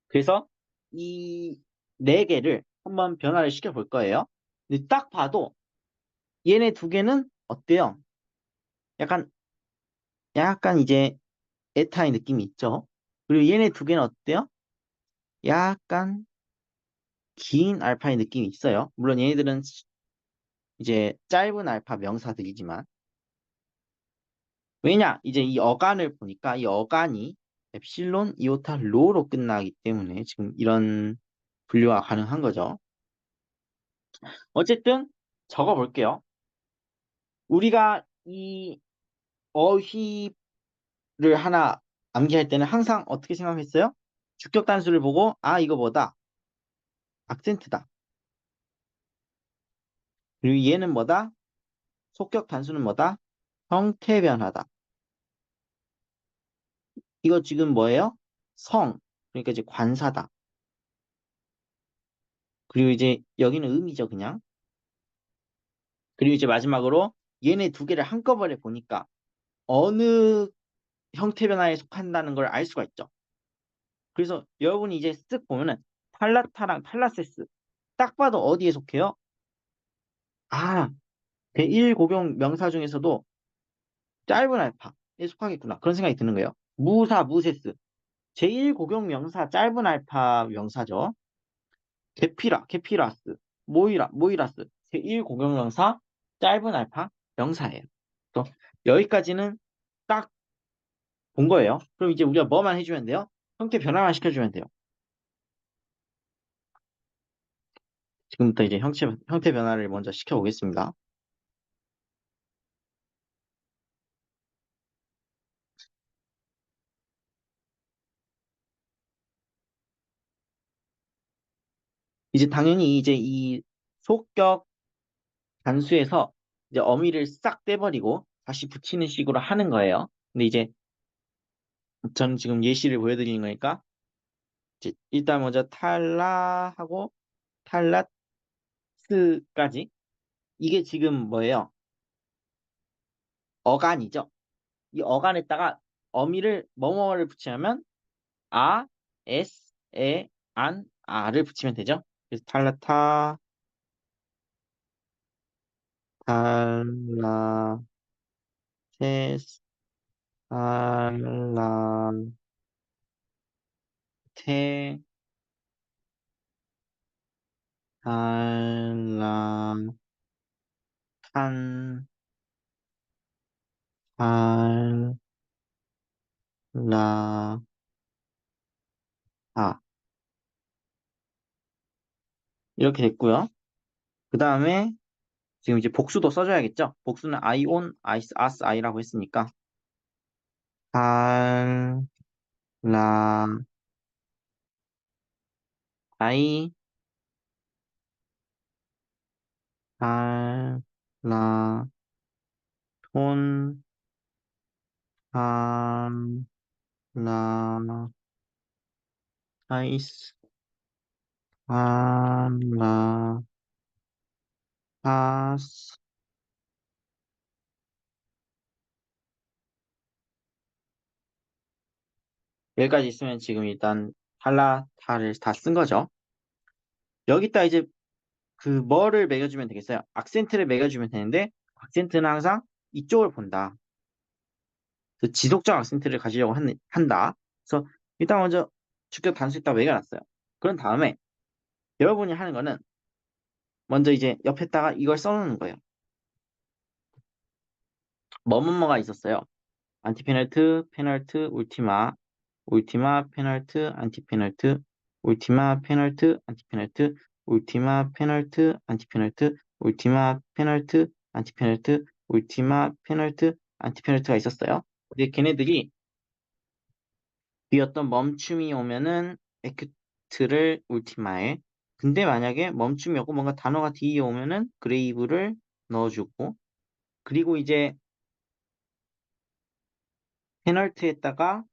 그래서 이 네 개를 한번 변화를 시켜 볼 거예요. 근데 딱 봐도 얘네 두 개는 어때요? 약간 약간 이제 에타의 느낌이 있죠. 그리고 얘네 두 개는 어때요? 약간 긴 알파의 느낌이 있어요. 물론 얘네들은 이제 짧은 알파 명사들이지만 왜냐? 이제 이 어간을 보니까 이 어간이 엡실론, 이오타, 로로 끝나기 때문에 지금 이런 분류가 가능한 거죠. 어쨌든 적어 볼게요. 우리가 이 어휘를 하나 암기할 때는 항상 어떻게 생각했어요? 주격 단수를 보고 아 이거 뭐다? 악센트다. 그리고 얘는 뭐다? 속격 단수는 뭐다? 형태 변화다. 이거 지금 뭐예요? 성. 그러니까 이제 관사다. 그리고 이제 여기는 음이죠, 그냥. 그리고 이제 마지막으로 얘네 두 개를 한꺼번에 보니까 어느 형태 변화에 속한다는 걸 알 수가 있죠. 그래서 여러분이 이제 쓱 보면은 탈라타랑 탈라세스 딱 봐도 어디에 속해요? 아, 제1고경 명사 중에서도 짧은 알파에 속하겠구나. 그런 생각이 드는 거예요. 무사, 무세스. 제1고경 명사 짧은 알파 명사죠. 게피라, 게피라스. 모이라, 모이라스. 제1고경 명사 짧은 알파 명사예요. 또 여기까지는 딱 본 거예요. 그럼 이제 우리가 뭐만 해주면 돼요? 형태 변화만 시켜주면 돼요. 지금부터 이제 형태 변화를 먼저 시켜보겠습니다. 이제 당연히 이제 이 속격 단수에서 이제 어미를 싹 떼버리고 다시 붙이는 식으로 하는 거예요. 근데 이제 저는 지금 예시를 보여드리는 거니까 이제 일단 먼저 탈라하고 탈라스까지 이게 지금 뭐예요? 어간이죠. 이 어간에다가 어미를 뭐뭐를 붙이면 아, s, 에, 안, 아를 붙이면 되죠. 그래서 탈라타, 탈라테스, 탈라테, 탈라, 탄, 탈라, 아. 이렇게 됐고요. 그 다음에 지금 이제 복수도 써줘야겠죠? 복수는 I on, I, us, I라고 했으니까 할, 라, I, 할, 라, 톤, 할, 라, 아이스, 할, 라, 아스. 여기까지 있으면 지금 일단 할라타를 다 쓴 거죠. 여기다 이제 그 뭐를 매겨주면 되겠어요? 악센트를 매겨주면 되는데 악센트는 항상 이쪽을 본다. 그 지속적 악센트를 가지려고 한다. 그래서 일단 먼저 주격 단수에다 매겨놨어요. 그런 다음에 여러분이 하는 거는 먼저 이제 옆에다가 이걸 써놓는 거예요. 뭐뭐뭐가 있었어요. 안티페널트, 페널트, 울티마, 울티마, 페널트, 안티페널트, 울티마, 페널트, 안티페널트, 울티마, 페널트, 안티페널트, 울티마, 페널트, 안티페널트, 울티마, 페널트, 안티페널트가 있었어요. 근데 걔네들이 뒤 어떤 멈춤이 오면은 에큐트를 울티마에, 근데 만약에 멈춤이 없고 뭔가 단어가 뒤에 오면은 그레이브를 넣어주고, 그리고 이제 페널트에다가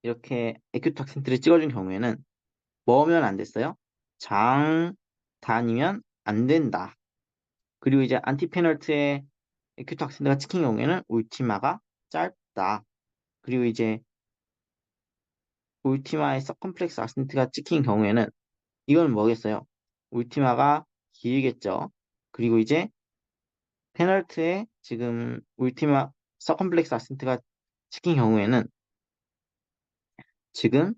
이렇게 에큐트 악센트를 찍어준 경우에는 뭐면 안 됐어요? 장, 단이면 안 된다. 그리고 이제 안티 페널트에 에큐트 악센트가 찍힌 경우에는 울티마가 짧다. 그리고 이제 울티마에 서컴플렉스 악센트가 찍힌 경우에는 이건 뭐겠어요? 울티마가 길겠죠. 그리고 이제 페널트에 지금 울티마 서컴플렉스 악센트가 찍힌 경우에는 지금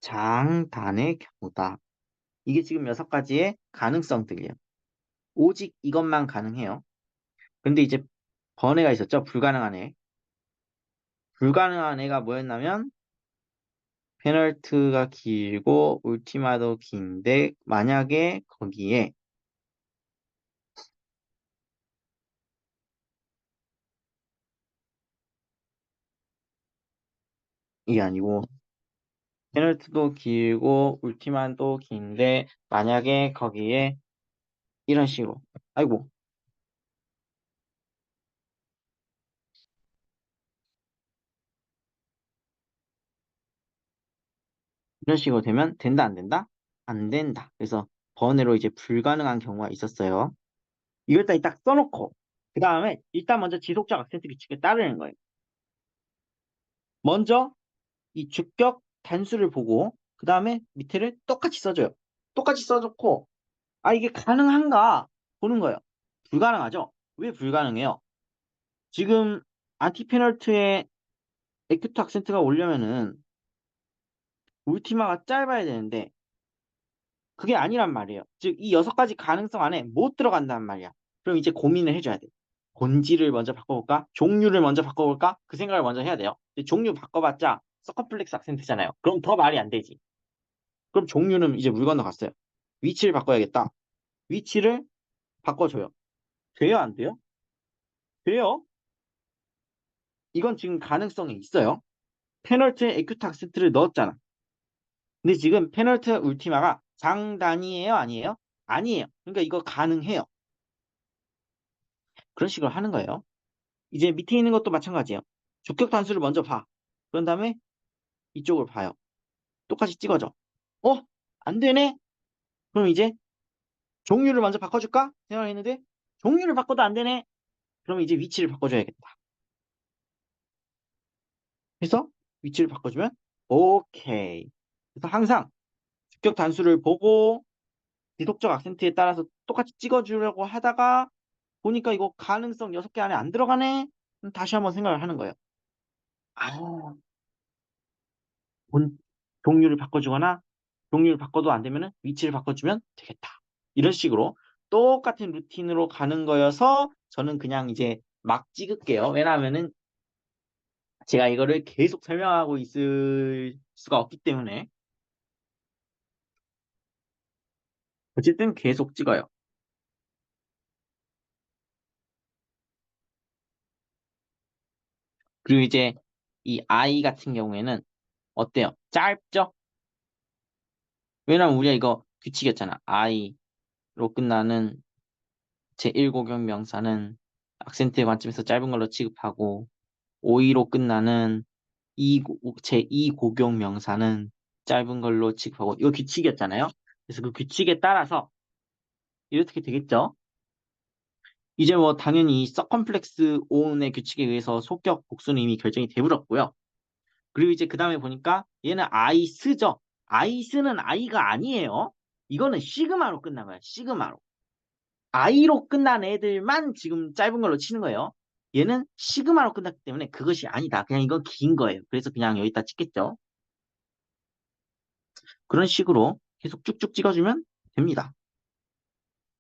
장단의 경우다. 이게 지금 여섯 가지의 가능성들이에요. 오직 이것만 가능해요. 근데 이제 번외가 있었죠. 불가능한 애. 불가능한 애가 뭐였냐면 페널트가 길고 울티마도 긴데 만약에 거기에 이게 아니고 페널트도 길고 울티마도 긴데 만약에 거기에 이런 식으로 아이고 이런 식으로 되면 된다 안 된다? 안 된다. 그래서 번외로 이제 불가능한 경우가 있었어요. 이걸 딱 써놓고 그 다음에 일단 먼저 지속적 악센트 규칙을 따르는 거예요. 먼저 이 주격 단수를 보고 그 다음에 밑에를 똑같이 써줘요. 똑같이 써놓고 아 이게 가능한가 보는 거예요. 불가능하죠? 왜 불가능해요? 지금 안티페널트에 에큐트 악센트가 오려면은 울티마가 짧아야 되는데 그게 아니란 말이에요. 즉 이 여섯 가지 가능성 안에 못 들어간단 말이야. 그럼 이제 고민을 해줘야 돼. 본질을 먼저 바꿔볼까? 종류를 먼저 바꿔볼까? 그 생각을 먼저 해야 돼요. 근데 종류 바꿔봤자 서커플렉스 악센트잖아요. 그럼 더 말이 안 되지. 그럼 종류는 이제 물 건너갔어요. 위치를 바꿔야겠다. 위치를 바꿔줘요. 돼요, 안 돼요? 돼요. 이건 지금 가능성이 있어요. 페널트에 에큐트 악센트를 넣었잖아. 근데 지금 페널트 울티마가 장단이에요, 아니에요? 아니에요. 그러니까 이거 가능해요. 그런 식으로 하는 거예요. 이제 밑에 있는 것도 마찬가지예요. 주격 단수를 먼저 봐. 그런 다음에 이쪽을 봐요. 똑같이 찍어줘. 어? 안 되네? 그럼 이제 종류를 먼저 바꿔줄까? 생각했는데 종류를 바꿔도 안 되네? 그럼 이제 위치를 바꿔줘야겠다. 그래서 위치를 바꿔주면 오케이. 그래서 항상 주격 단수를 보고 지속적 악센트에 따라서 똑같이 찍어주려고 하다가 보니까 이거 가능성 6개 안에 안 들어가네? 그럼 다시 한번 생각을 하는 거예요. 아, 본, 종류를 바꿔주거나 종류를 바꿔도 안 되면은 위치를 바꿔주면 되겠다. 이런 식으로 똑같은 루틴으로 가는 거여서 저는 그냥 이제 막 찍을게요. 왜냐하면은 제가 이거를 계속 설명하고 있을 수가 없기 때문에 어쨌든 계속 찍어요. 그리고 이제 이 I 같은 경우에는 어때요? 짧죠? 왜냐면 우리가 이거 규칙이었잖아. I로 끝나는 제1고경 명사는 악센트의 관점에서 짧은 걸로 취급하고 오이로 끝나는 제2고경 명사는 짧은 걸로 취급하고 이거 규칙이었잖아요. 그래서 그 규칙에 따라서 이렇게 되겠죠. 이제 뭐 당연히 서컴플렉스 오온의 규칙에 의해서 속격 복수는 이미 결정이 돼버렸고요. 그리고 이제 그 다음에 보니까 얘는 아이스죠. 아이스는 아이가 아니에요. 이거는 시그마로 끝난 거야. 시그마로. 아이로 끝난 애들만 지금 짧은 걸로 치는 거예요. 얘는 시그마로 끝났기 때문에 그것이 아니다. 그냥 이건 긴 거예요. 그래서 그냥 여기다 찍겠죠. 그런 식으로 계속 쭉쭉 찍어주면 됩니다.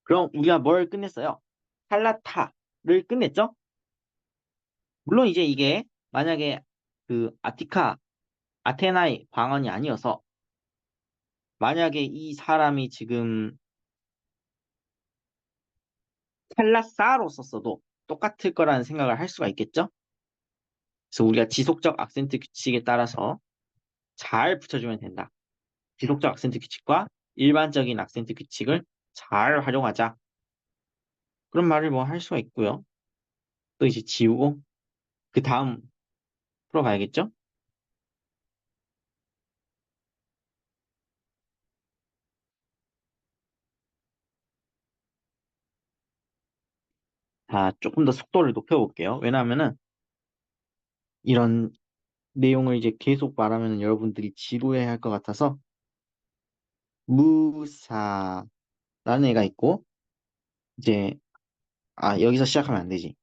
그럼 우리가 뭘 끝냈어요? 탈라타를 끝냈죠? 물론 이제 이게 만약에 그 아테나의 방언이 아니어서 만약에 이 사람이 지금 텔라사로 썼어도 똑같을 거라는 생각을 할 수가 있겠죠? 그래서 우리가 지속적 악센트 규칙에 따라서 잘 붙여주면 된다. 지속적 악센트 규칙과 일반적인 악센트 규칙을 잘 활용하자. 그런 말을 뭐 할 수가 있고요. 또 이제 지우고 그 다음 풀어봐야겠죠? 자, 조금 더 속도를 높여볼게요. 왜냐하면은 이런 내용을 이제 계속 말하면 여러분들이 지루해 할 것 같아서 무사라는 애가 있고 이제 여기서 시작하면 안 되지.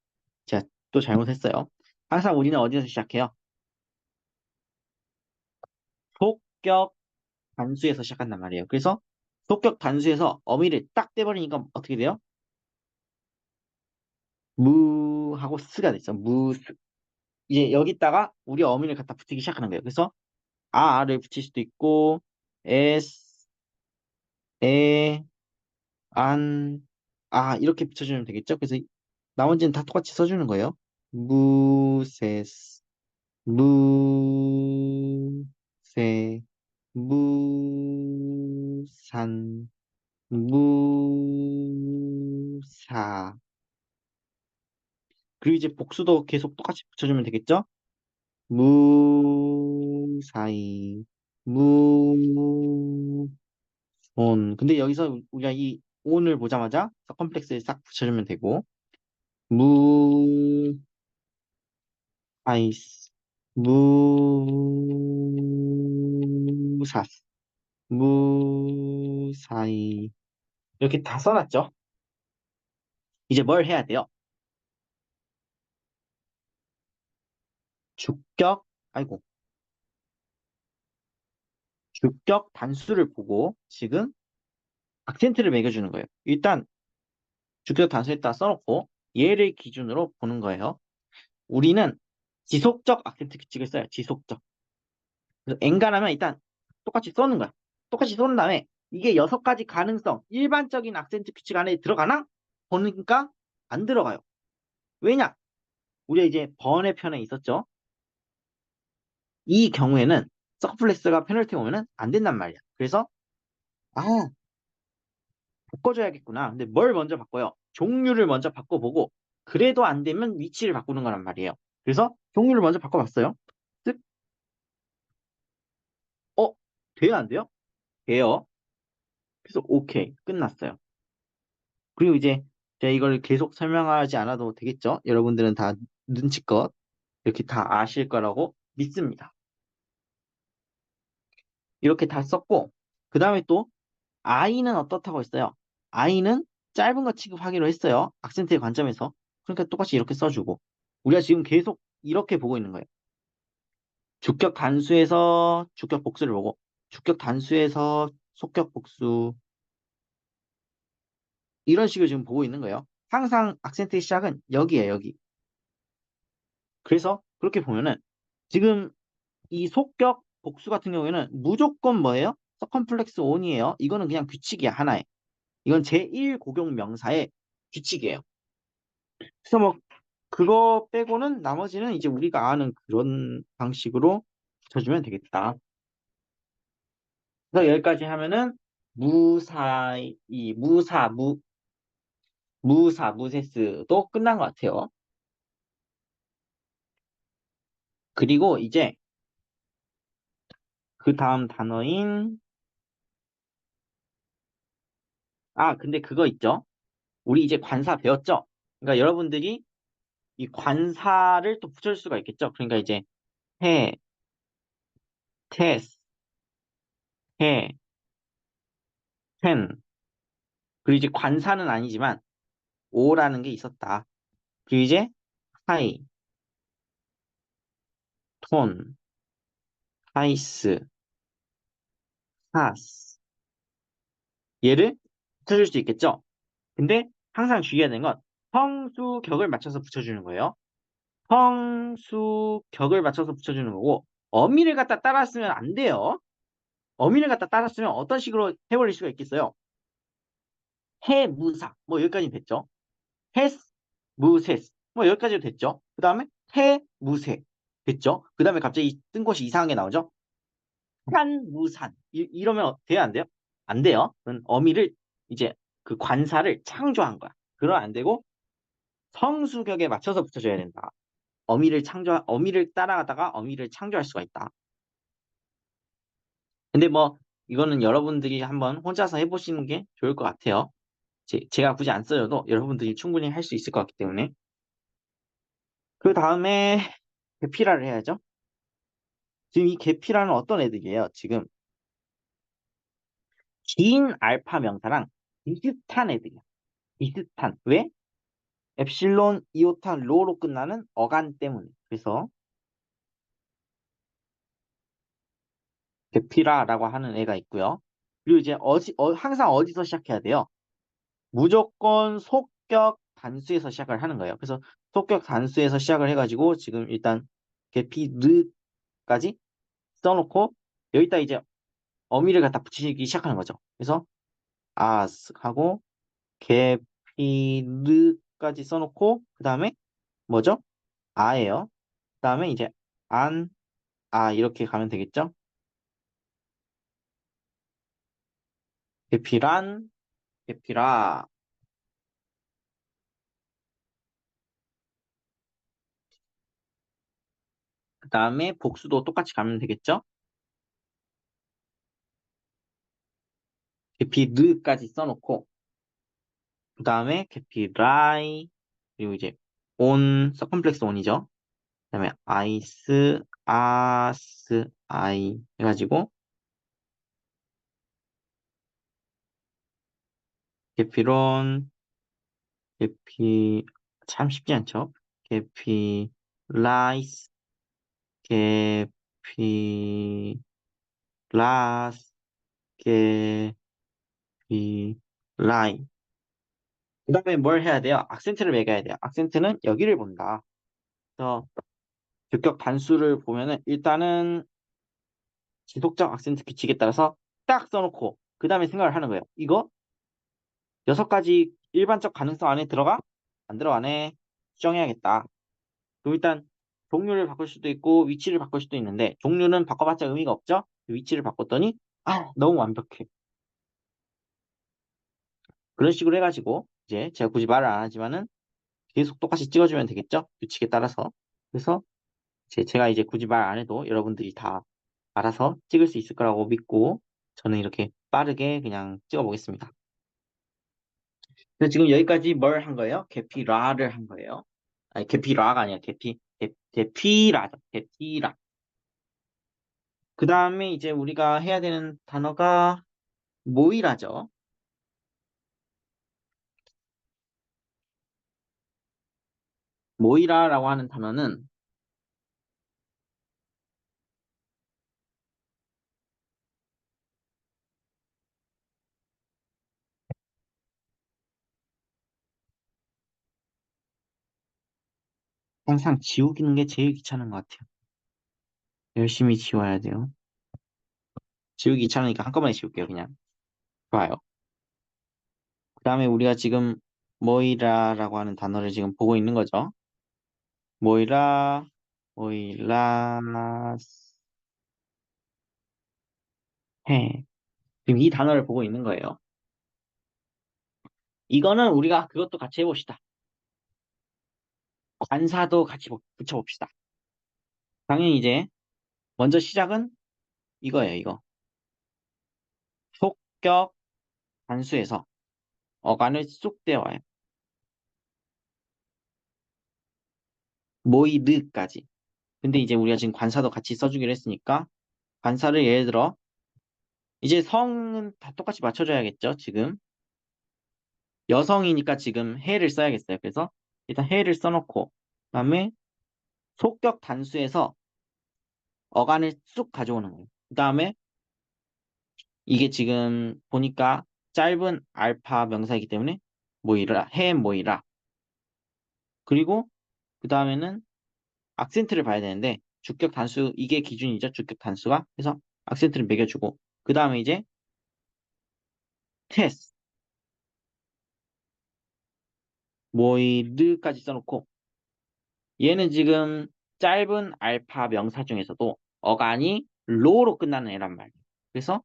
제가 또 잘못했어요. 항상 우리는 어디서 시작해요? 속격 단수에서 시작한단 말이에요. 그래서 속격 단수에서 어미를 딱 떼버리니까 어떻게 돼요? 무하고 스가 됐어. 무스. 이제 여기다가 우리 어미를 갖다 붙이기 시작하는 거예요. 그래서 아를 붙일 수도 있고 s, 에, 안, 이렇게 붙여주면 되겠죠? 그래서 나머지는 다 똑같이 써주는 거예요. 무세스, 무세, 무산, 무사. 그리고 이제 복수도 계속 똑같이 붙여주면 되겠죠? 무사히, 무온. 근데 여기서 우리가 이 온을 보자마자 서컴플렉스를 싹 붙여주면 되고, 무아이스, 무사스, 무사히. 이렇게 다 써놨죠? 이제 뭘 해야 돼요? 주격, 아이고, 주격 단수를 보고 지금 악센트를 매겨주는 거예요. 일단 주격 단수에다 써놓고 얘를 기준으로 보는 거예요. 우리는 지속적 악센트 규칙을 써요. 지속적. 그래서 엔간하면 일단 똑같이 써는 거야. 똑같이 쏘는 다음에 이게 6가지 가능성, 일반적인 악센트 규칙 안에 들어가나? 보니까 안 들어가요. 왜냐? 우리가 이제 번외 편에 있었죠. 이 경우에는 서플렉스가 페널티 오면은 안 된단 말이야. 그래서 아 바꿔줘야겠구나. 근데 뭘 먼저 바꿔요? 종류를 먼저 바꿔보고 그래도 안 되면 위치를 바꾸는 거란 말이에요. 그래서 종류를 먼저 바꿔봤어요. 쓱, 어? 돼요, 안 돼요? 돼요. 그래서 오케이, 끝났어요. 그리고 이제 제가 이걸 계속 설명하지 않아도 되겠죠? 여러분들은 다 눈치껏 이렇게 다 아실 거라고 믿습니다. 이렇게 다 썼고, 그 다음에 또 I는 어떻다고 했어요? I는 짧은 거 취급하기로 했어요. 악센트의 관점에서. 그러니까 똑같이 이렇게 써주고. 우리가 지금 계속 이렇게 보고 있는 거예요. 주격 단수에서 주격 복수를 보고, 주격 단수에서 속격 복수. 이런 식으로 지금 보고 있는 거예요. 항상 악센트의 시작은 여기에요, 여기. 그래서 그렇게 보면은 지금 이 속격 복수 같은 경우에는 무조건 뭐예요? 서컴플렉스 온이에요. 이거는 그냥 규칙이야, 하나에. 이건 제1 고용 명사의 규칙이에요. 그래서 뭐 그거 빼고는 나머지는 이제 우리가 아는 그런 방식으로 붙여주면 되겠다. 그래서 여기까지 하면은 무사히 무세스도 끝난 것 같아요. 그리고 이제 그 다음 단어인 근데 그거 있죠. 우리 이제 관사 배웠죠? 그러니까 여러분들이 이 관사를 또 붙여줄 수가 있겠죠. 그러니까 이제 해, 테스, 해, 텐. 그리고 이제 관사는 아니지만 오라는 게 있었다. 그리고 이제 하이, 톤, 하이스, 하스. 얘를 붙여줄 수 있겠죠. 근데 항상 주의해야 되는 건 성수격을 맞춰서 붙여주는 거예요. 성수격을 맞춰서 붙여주는 거고 어미를 갖다 따랐으면 안 돼요. 어미를 갖다 따랐으면 어떤 식으로 해버릴 수가 있겠어요? 해무사 뭐 여기까지 됐죠. 해스 무세스 뭐 여기까지 됐죠. 그 다음에 해무세 됐죠. 그 다음에 갑자기 뜬 것이 이상하게 나오죠. 산무산 이러면 돼요 안 돼요? 안 돼요. 그건 어미를 이제 그 관사를 창조한 거야. 그러면 안 되고 성수격에 맞춰서 붙여줘야 된다. 어미를 따라가다가 어미를 창조할 수가 있다. 근데 뭐 이거는 여러분들이 한번 혼자서 해보시는 게 좋을 것 같아요. 제가 굳이 안 써줘도 여러분들이 충분히 할 수 있을 것 같기 때문에. 그 다음에 계피라를 해야죠. 지금 이 계피라는 어떤 애들이에요? 지금 긴 알파 명사랑 비슷한 애들이야. 비슷한. 왜? 엡실론, 이오타, 로로 끝나는 어간 때문에. 그래서 계피라라고 하는 애가 있고요. 그리고 이제 항상 어디서 시작해야 돼요? 무조건 속격 단수에서 시작을 하는 거예요. 그래서 속격 단수에서 시작을 해가지고 지금 일단 계피르까지 써놓고 여기다 이제 어미를 갖다 붙이기 시작하는 거죠. 그래서 아스 하고 계피르까지 써놓고 그 다음에 뭐죠? 아예요. 그 다음에 이제 안, 이렇게 가면 되겠죠? 계피란, 계피라. 그 다음에 복수도 똑같이 가면 되겠죠? 계피르까지 써놓고 그 다음에 계피라이 그리고 이제 온 서컴플렉스 온이죠. 그다음에 아이스 아스 아이 해가지고 계피론 계피 참 쉽지 않죠. 계피 라이스 계피 라스 계피 라이 그다음에 뭘 해야 돼요? 악센트를 매겨야 돼요. 악센트는 여기를 본다. 그래서 주격 단수를 보면은 일단은 지속적 악센트 규칙에 따라서 딱 써놓고 그 다음에 생각을 하는 거예요. 이거 6가지 일반적 가능성 안에 들어가? 안 들어가네. 수정해야겠다. 그럼 일단 종류를 바꿀 수도 있고 위치를 바꿀 수도 있는데 종류는 바꿔봤자 의미가 없죠? 위치를 바꿨더니 너무 완벽해. 그런 식으로 해가지고 이제 제가 굳이 말을 안 하지만은 계속 똑같이 찍어주면 되겠죠? 규칙에 따라서. 그래서 제가 이제 굳이 말 안 해도 여러분들이 다 알아서 찍을 수 있을 거라고 믿고 저는 이렇게 빠르게 그냥 찍어보겠습니다. 그래서 지금 여기까지 뭘 한 거예요? 계피라를 한 거예요. 아니, 계피라가 아니야. 계피라죠. 계피라. 그 다음에 이제 우리가 해야 되는 단어가 모이라죠. 모이라라고 하는 단어는 항상 지우기는 게 제일 귀찮은 것 같아요. 열심히 지워야 돼요. 지우기 귀찮으니까 한꺼번에 지울게요, 그냥. 좋아요. 그다음에 우리가 지금 모이라라고 하는 단어를 지금 보고 있는 거죠. 모이라, 모이라, 해. 지금 이 단어를 보고 있는 거예요. 이거는 우리가 그것도 같이 해봅시다. 관사도 같이 붙여봅시다. 당연히 이제 먼저 시작은 이거예요, 이거. 속격 단수에서 어간을 쑥 떼어와요. 모이르까지. 근데 이제 우리가 지금 관사도 같이 써주기로 했으니까 관사를 예를 들어 이제 성은 다 똑같이 맞춰줘야겠죠, 지금. 여성이니까 지금 해를 써야겠어요. 그래서 일단 해를 써놓고 그다음에 속격 단수에서 어간을 쑥 가져오는 거예요. 그다음에 이게 지금 보니까 짧은 알파 명사이기 때문에 모이라, 해 모이라. 그리고 그 다음에는 악센트를 봐야 되는데 주격 단수 이게 기준이죠. 주격 단수가. 그래서 악센트를 매겨주고 그 다음에 이제 테스 모이르까지 써놓고 얘는 지금 짧은 알파 명사 중에서도 어간이 로로 끝나는 애란 말이에요. 그래서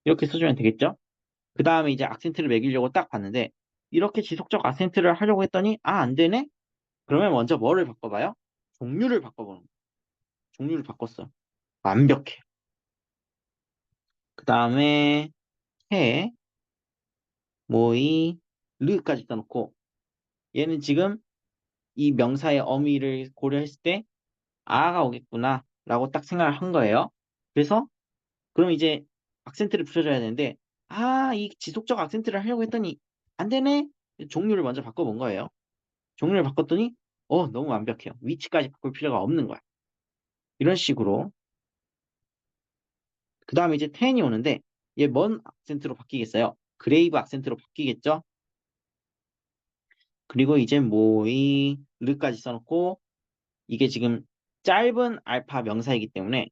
이렇게 써주면 되겠죠. 그 다음에 이제 악센트를 매기려고 딱 봤는데 이렇게 지속적 악센트를 하려고 했더니 아, 안 되네? 그러면 먼저 뭐를 바꿔봐요? 종류를 바꿔보는 거예요. 종류를 바꿨어요. 완벽해. 그 다음에 해, 모이, 르까지 써놓고 얘는 지금 이 명사의 어미를 고려했을 때 아가 오겠구나 라고 딱 생각을 한 거예요. 그래서 그럼 이제 악센트를 붙여줘야 되는데 아, 이 지속적 악센트를 하려고 했더니 안 되네? 종류를 먼저 바꿔본 거예요. 종류를 바꿨더니 너무 완벽해요. 위치까지 바꿀 필요가 없는 거야. 이런 식으로 그 다음에 이제 텐이 오는데 얘 뭔 악센트로 바뀌겠어요? 그레이브 악센트로 바뀌겠죠? 그리고 이제 모이 르까지 써놓고 이게 지금 짧은 알파 명사이기 때문에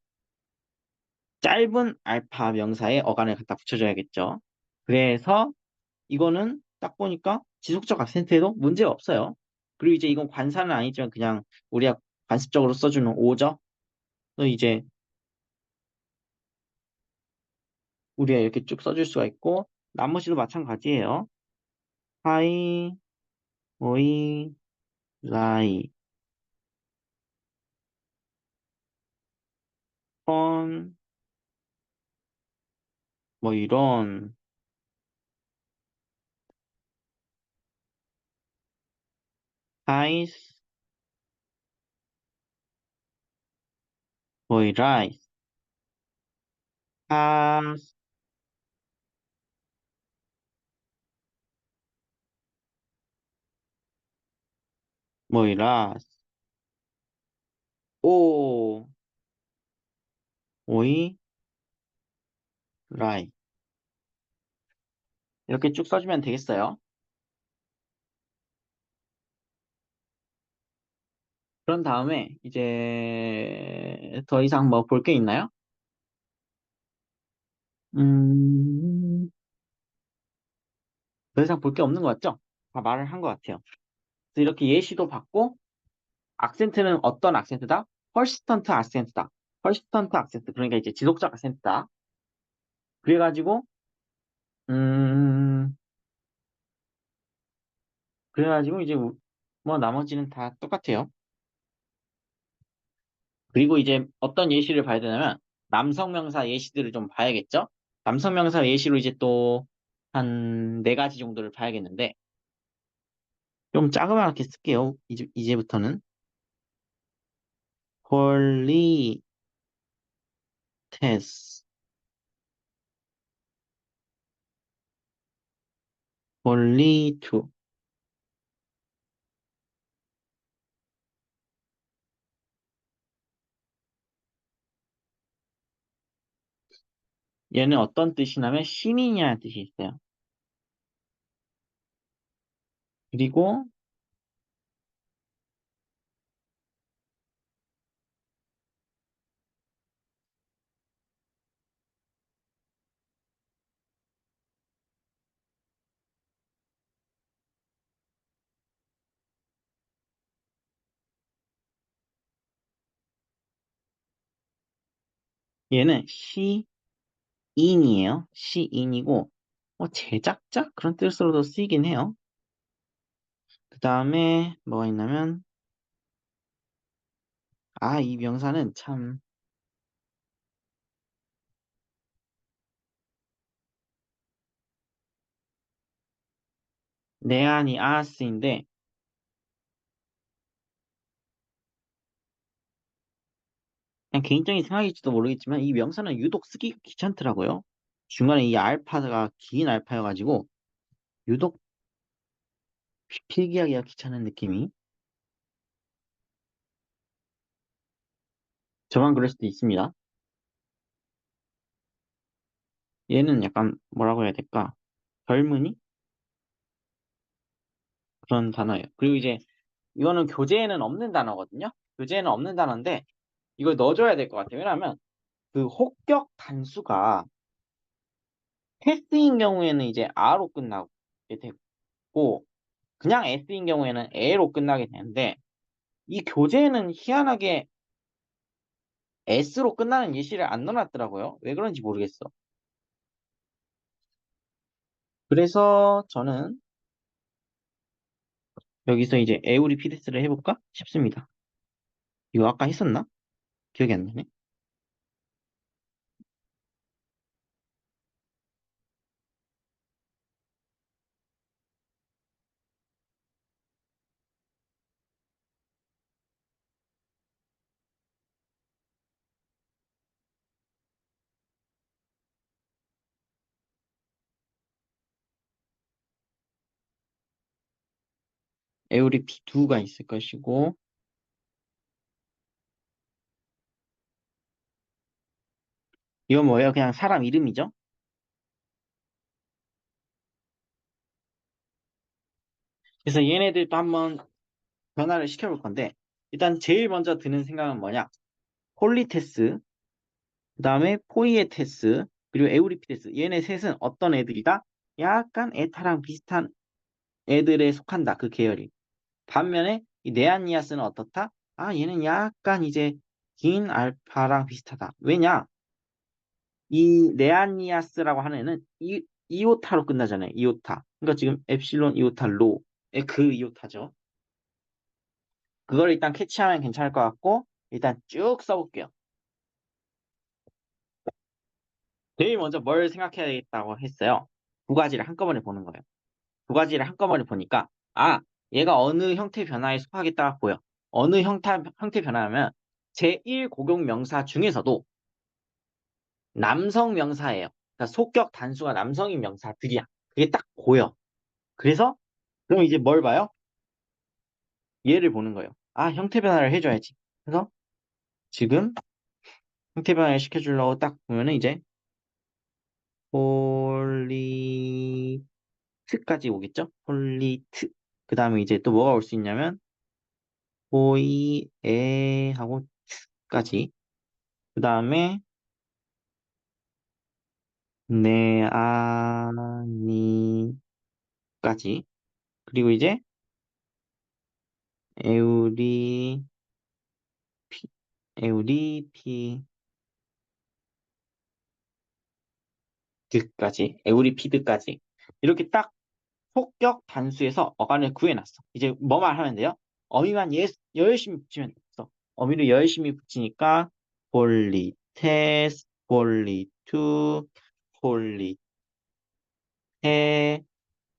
짧은 알파 명사에 어간을 갖다 붙여줘야겠죠. 그래서 이거는 딱 보니까 지속적 악센트에도 문제가 없어요. 그리고 이제 이건 관사는 아니지만 그냥 우리가 관습적으로 써주는 오죠. 그래서 이제 우리가 이렇게 쭉 써줄 수가 있고 나머지도 마찬가지예요. 하이, 모이, 라이, 폰, 뭐 이런 하이스, 모이 라이스, 하스, 모이 라스, 오, 오이, 라이 이렇게 쭉 써주면 되겠어요. 그런 다음에 이제 더 이상 뭐 볼 게 있나요? 음, 더 이상 볼 게 없는 것 같죠? 다 말을 한 것 같아요. 그래서 이렇게 예시도 받고 악센트는 어떤 악센트다? 펄시턴트 악센트다. 펄시턴트 악센트 그러니까 이제 지속적 악센트다. 그래가지고 음 그래가지고 이제 뭐 나머지는 다 똑같아요. 그리고 이제 어떤 예시를 봐야 되냐면 남성 명사 예시들을 좀 봐야겠죠? 남성 명사 예시로 이제 또 한 네 가지 정도를 봐야겠는데 좀 자그맣게 쓸게요. 이제부터는 폴리테스, 폴리투 얘는 어떤 뜻이냐면 시민이라는 뜻이 있어요. 그리고 얘는 시인이에요. 시인이고, 제작자? 그런 뜻으로도 쓰이긴 해요. 그 다음에 뭐가 있냐면, 이 명사는 참, 네아니 아스인데, 그냥 개인적인 생각일지도 모르겠지만, 이 명사는 유독 쓰기 귀찮더라고요. 중간에 이 알파가 긴 알파여가지고, 유독 필기하기가 귀찮은 느낌이. 저만 그럴 수도 있습니다. 얘는 약간 뭐라고 해야 될까? 젊은이? 그런 단어예요. 그리고 이제 이거는 교재에는 없는 단어거든요. 교재에는 없는 단어인데 이걸 넣어줘야 될 것 같아요. 왜냐하면 그 혹격 단수가 패스인 경우에는 이제 R로 끝나게 되고 그냥 S인 경우에는 A로 끝나게 되는데 이 교재에는 희한하게 S로 끝나는 예시를 안 넣어놨더라고요. 왜 그런지 모르겠어. 그래서 저는 여기서 이제 에우리피데스를 해볼까 싶습니다. 이거 아까 했었나? 기억이 안 나네. 에우리피2가 있을 것이고 이건 뭐예요? 그냥 사람 이름이죠? 그래서 얘네들도 한번 변화를 시켜볼 건데 일단 제일 먼저 드는 생각은 뭐냐? 폴리테스, 그 다음에 포이에테스, 그리고 에우리피데스. 얘네 셋은 어떤 애들이다? 약간 에타랑 비슷한 애들에 속한다. 그 계열이. 반면에 이 네안니아스는 어떻다? 얘는 약간 이제 긴 알파랑 비슷하다. 왜냐? 이 네안니아스라고 하는 애는 이오타로 끝나잖아요. 이오타. 그러니까 지금 엡실론 이오타 로의 그 이오타죠. 그걸 일단 캐치하면 괜찮을 것 같고 일단 쭉 써볼게요. 제일 먼저 뭘 생각해야 되겠다고 했어요. 두 가지를 한꺼번에 보는 거예요. 두 가지를 한꺼번에 보니까 얘가 어느 형태 변화에 속하겠다 보여. 어느 형태 변화하면 제1 고용 명사 중에서도 남성 명사예요. 그러니까 속격 단수가 남성인 명사들이야. 그게 딱 보여. 그래서 그럼 이제 뭘 봐요? 얘를 보는 거예요. 형태 변화를 해줘야지. 그래서 지금 형태 변화를 시켜주려고 딱 보면은 이제 폴리트까지 오겠죠? 폴리트. 그 다음에 이제 또 뭐가 올 수 있냐면 보이에 하고 트까지. 그 다음에 네아니까지. 그리고 이제 에우리 에우리피드까지. 에우리피드까지. 이렇게 딱 폭격 단수에서 어간을 구해놨어. 이제 뭐만 하면 돼요? 어미만 열심히 붙이면 됐어. 어미를 열심히 붙이니까 폴리테스, 폴리투, 폴리테,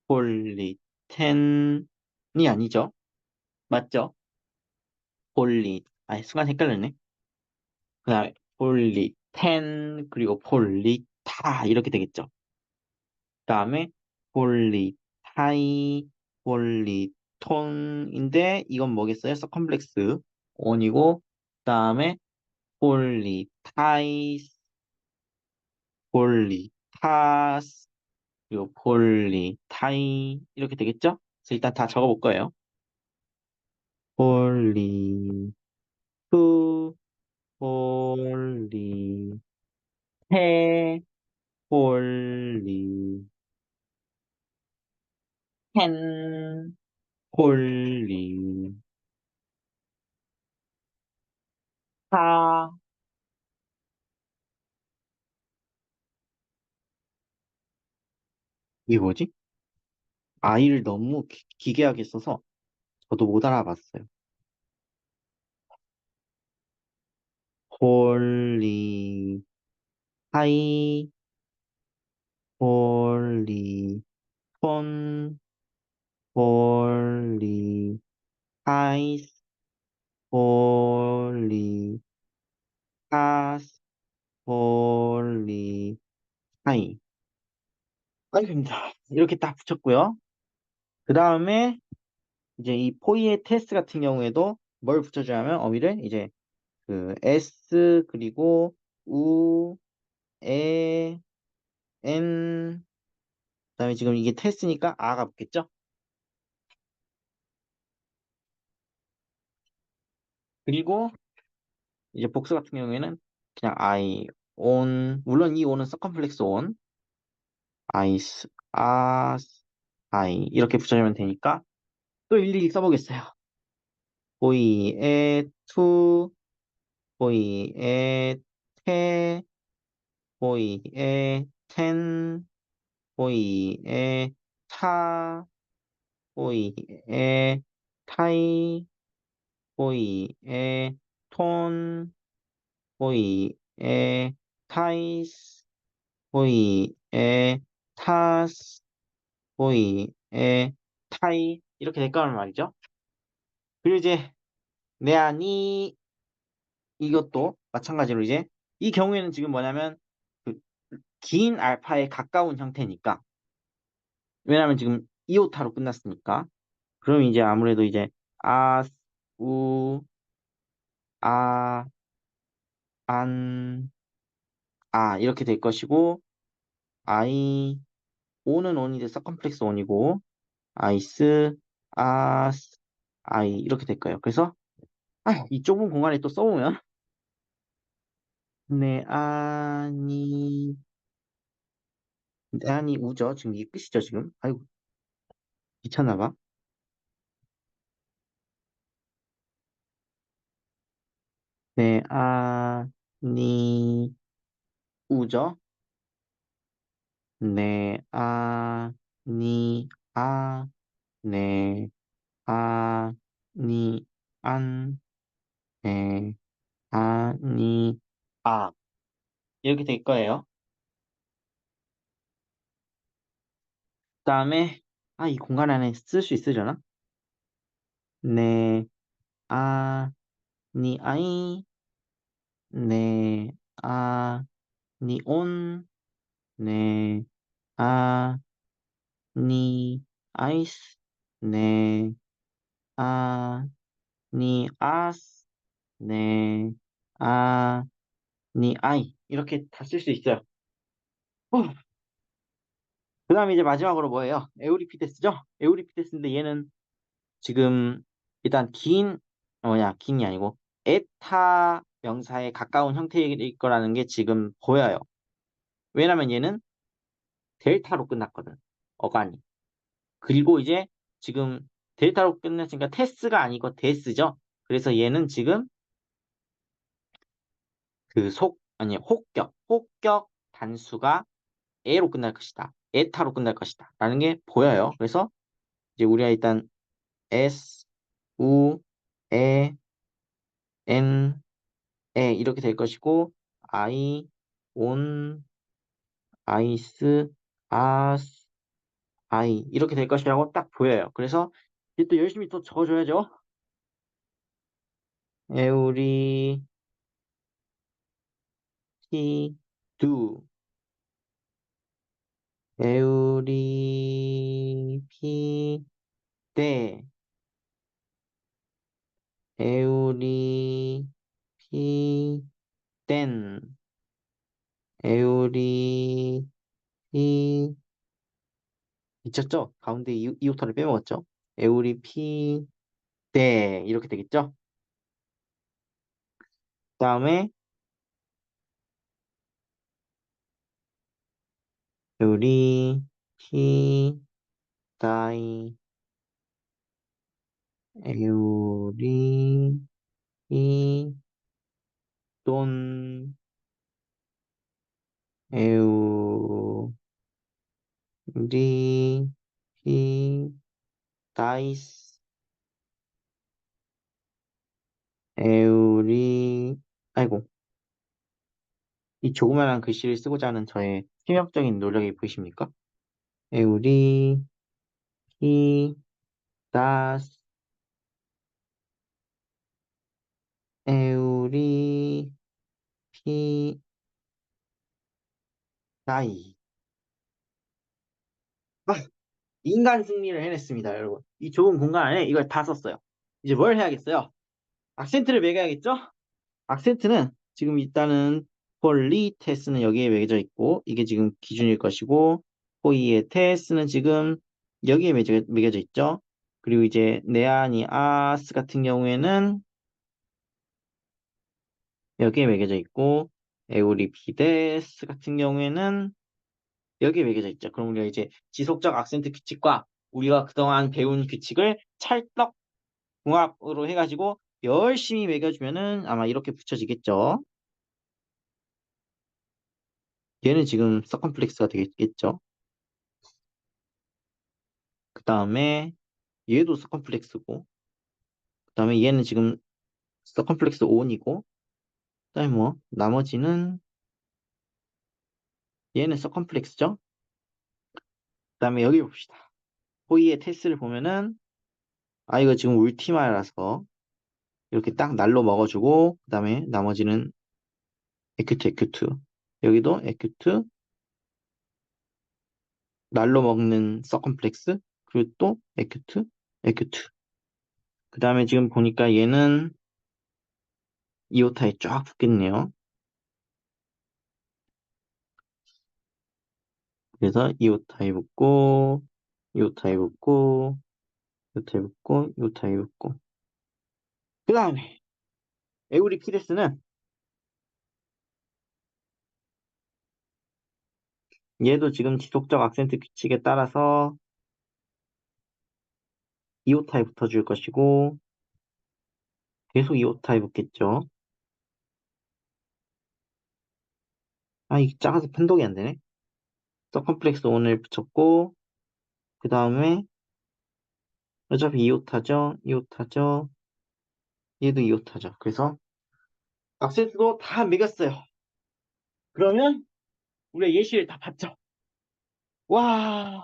폴리텐이 아니죠? 맞죠? 순간 헷갈렸네. 그 다음에 폴리텐, 그리고 폴리타 이렇게 되겠죠. 그 다음에 폴리타이, 폴리톤인데 이건 뭐겠어요? 서컴플렉스 원이고 그 다음에 폴리타이스, 폴리타스 그리고 폴리타이 이렇게 되겠죠? 그래서 일단 다 적어볼 거예요. 폴리투, 폴리테, 폴리텐, 폴리타, 이게 뭐지? 아이를 너무 기괴하게 써서 저도 못 알아봤어요. 홀리, 하이, 홀리, 폰, 홀리, 하이스, 홀리, 하스, 홀리, 하이. 아닙니다. 이렇게 딱 붙였고요. 그 다음에 이제 이 포이의 테스 같은 경우에도 뭘 붙여줘야 하면 어휘를 이제 그 S 그리고 우, 에, 엔 그다음에 지금 이게 테스니까 아가 붙겠죠? 그리고 이제 복수 같은 경우에는 그냥 I, on 물론 이 on은 서컴플렉스 on, I's, as, I 이렇게 붙여주면 되니까 또 일일이 써보겠어요. 보이에 to, 보이에 테, 보이에 텐, 보이에 타, 보이에 타이, 보이에 톤, 보이에 타이스, 보이에 타스, 보이에 타이 이렇게 될 거란 말이죠. 그리고 이제 네아니 이것도 마찬가지로 이제 이 경우에는 지금 뭐냐면 그 긴 알파에 가까운 형태니까 왜냐하면 지금 이오타로 끝났으니까 그럼 이제 아무래도 이제 아스, 우, 아, 안, 아 이렇게 될 것이고 아이, 오는 온이 서컴플렉스 온이고 아이스, 아스, 아이 이렇게 될 거예요. 그래서 이 좁은 공간에 또 써보면 네, 아니, 네, 아니 우죠. 지금 이게 끝이죠, 지금. 아이고, 귀찮나 봐. 네, 아니 우죠. 네, 아니 아, 네, 아니 안, 네, 아니 아 이렇게 될 거예요. 그다음에 이 공간 안에 쓸 수 있으려나? 네, 니 아이, 네, 니 온, 네, 아, 니 아이스, 네, 니 아스, 네, 니 아이 이렇게 다 쓸 수 있어요. 그 다음에 이제 마지막으로 뭐예요? 에우리피데스죠? 에우리피데스인데 얘는 지금 일단 긴이 아니고 에타 명사에 가까운 형태일 거라는 게 지금 보여요. 왜냐면 얘는 델타로 끝났거든. 어간이. 그리고 이제 지금 델타로 끝났으니까 테스가 아니고 데스죠. 그래서 얘는 지금 아니, 혹격 단수가 에로 끝날 것이다. 에타로 끝날 것이다. 라는 게 보여요. 그래서 이제 우리가 일단 S, 우, 에, 엔, 에 이렇게 될 것이고, I, 온, 아이스, 아스, 아이 이렇게 될 것이라고 딱 보여요. 그래서 이제 또 열심히 또 적어줘야죠. 에우리, 피, 두, 에우리, 피, 데, 에우리, 피, 땐, 에우리, 피, 미쳤죠? 가운데 이오타를 빼먹었죠? 에우리, 피, 데, 이렇게 되겠죠? 그 다음에, 에우리, 피, 다이, 에우리, 피, 돈, 에우리, 리, 히, 다이스, 에우리, 아이고, 이 조그만한 글씨를 쓰고자 하는 저의 치명적인 노력이 보이십니까? 에우리, 히, 다스, 에우리, 히, 다이. 아, 인간 승리를 해냈습니다, 여러분. 이 좁은 공간 안에 이걸 다 썼어요. 이제 뭘 해야겠어요? 악센트를 매겨야겠죠? 악센트는 지금 일단은 폴리테스는 여기에 매겨져 있고 이게 지금 기준일 것이고 포이에테스는 지금 여기에 매겨져 있죠. 그리고 이제 네아니아스 같은 경우에는 여기에 매겨져 있고 에우리피데스 같은 경우에는 여기에 매겨져 있죠. 그럼 우리가 이제 지속적 악센트 규칙과 우리가 그동안 배운 규칙을 찰떡 궁합으로 해가지고 열심히 매겨주면은 아마 이렇게 붙여지겠죠. 얘는 지금 서컴플렉스가 되겠죠. 그 다음에 얘도 서컴플렉스고, 그 다음에 얘는 지금 서컴플렉스 온이고, 그 다음에 뭐 나머지는 얘는 서컴플렉스죠. 그 다음에 여기 봅시다. 호이의 테스를 보면은 아 이거 지금 울티마라서 이렇게 딱 날로 먹어주고, 그 다음에 나머지는 에큐트 에큐트 여기도 에큐트 날로 먹는 서컴플렉스 그리고 또 에큐트 에큐트 그 다음에 지금 보니까 얘는 이오타에 쫙 붙겠네요. 그래서 이오타에 붙고 이오타에 붙고 이오타에 붙고 이오타에 붙고 그 다음에 에우리피데스는 얘도 지금 지속적 악센트 규칙에 따라서 이오타에 붙어줄 것이고 계속 이오타에 붙겠죠. 아 이게 작아서 편독이 안 되네. 서컴플렉스 오늘 붙였고 그 다음에 어차피 이오타죠. 이오타죠. 얘도 이오타죠. 그래서 악센트도 다 매겼어요. 그러면 우리가 예시를 다 봤죠. 와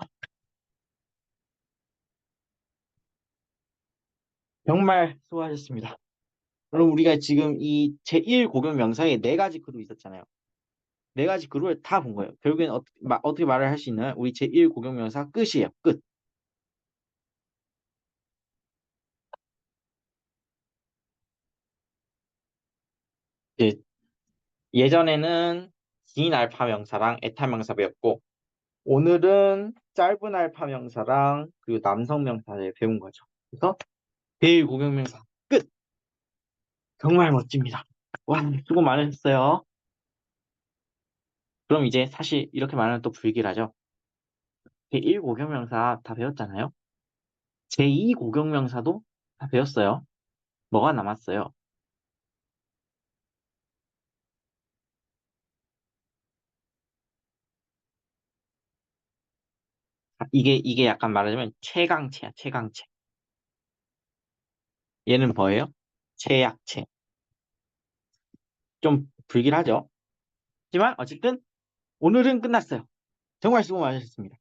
정말 수고하셨습니다. 그럼 우리가 지금 이 제1 고경 명사에 네 가지 그룹 있었잖아요. 네 가지 그룹을 다 본 거예요. 결국엔 어떻게 말을 할 수 있나요? 우리 제1 고경 명사 끝이에요. 끝. 이제 예전에는 긴 알파 명사랑 에타 명사 배웠고 오늘은 짧은 알파 명사랑 그리고 남성 명사를 배운 거죠. 그래서 제1 고경 명사 끝. 정말 멋집니다. 와, 수고 많으셨어요. 그럼 이제 사실 이렇게 말하면 또 불길하죠. 제1 고경 명사 다 배웠잖아요. 제2 고경 명사도 다 배웠어요. 뭐가 남았어요? 이게 약간 말하자면 최강체야, 최강체. 얘는 뭐예요? 최약체. 좀 불길하죠? 하지만 어쨌든 오늘은 끝났어요. 정말 수고 많으셨습니다.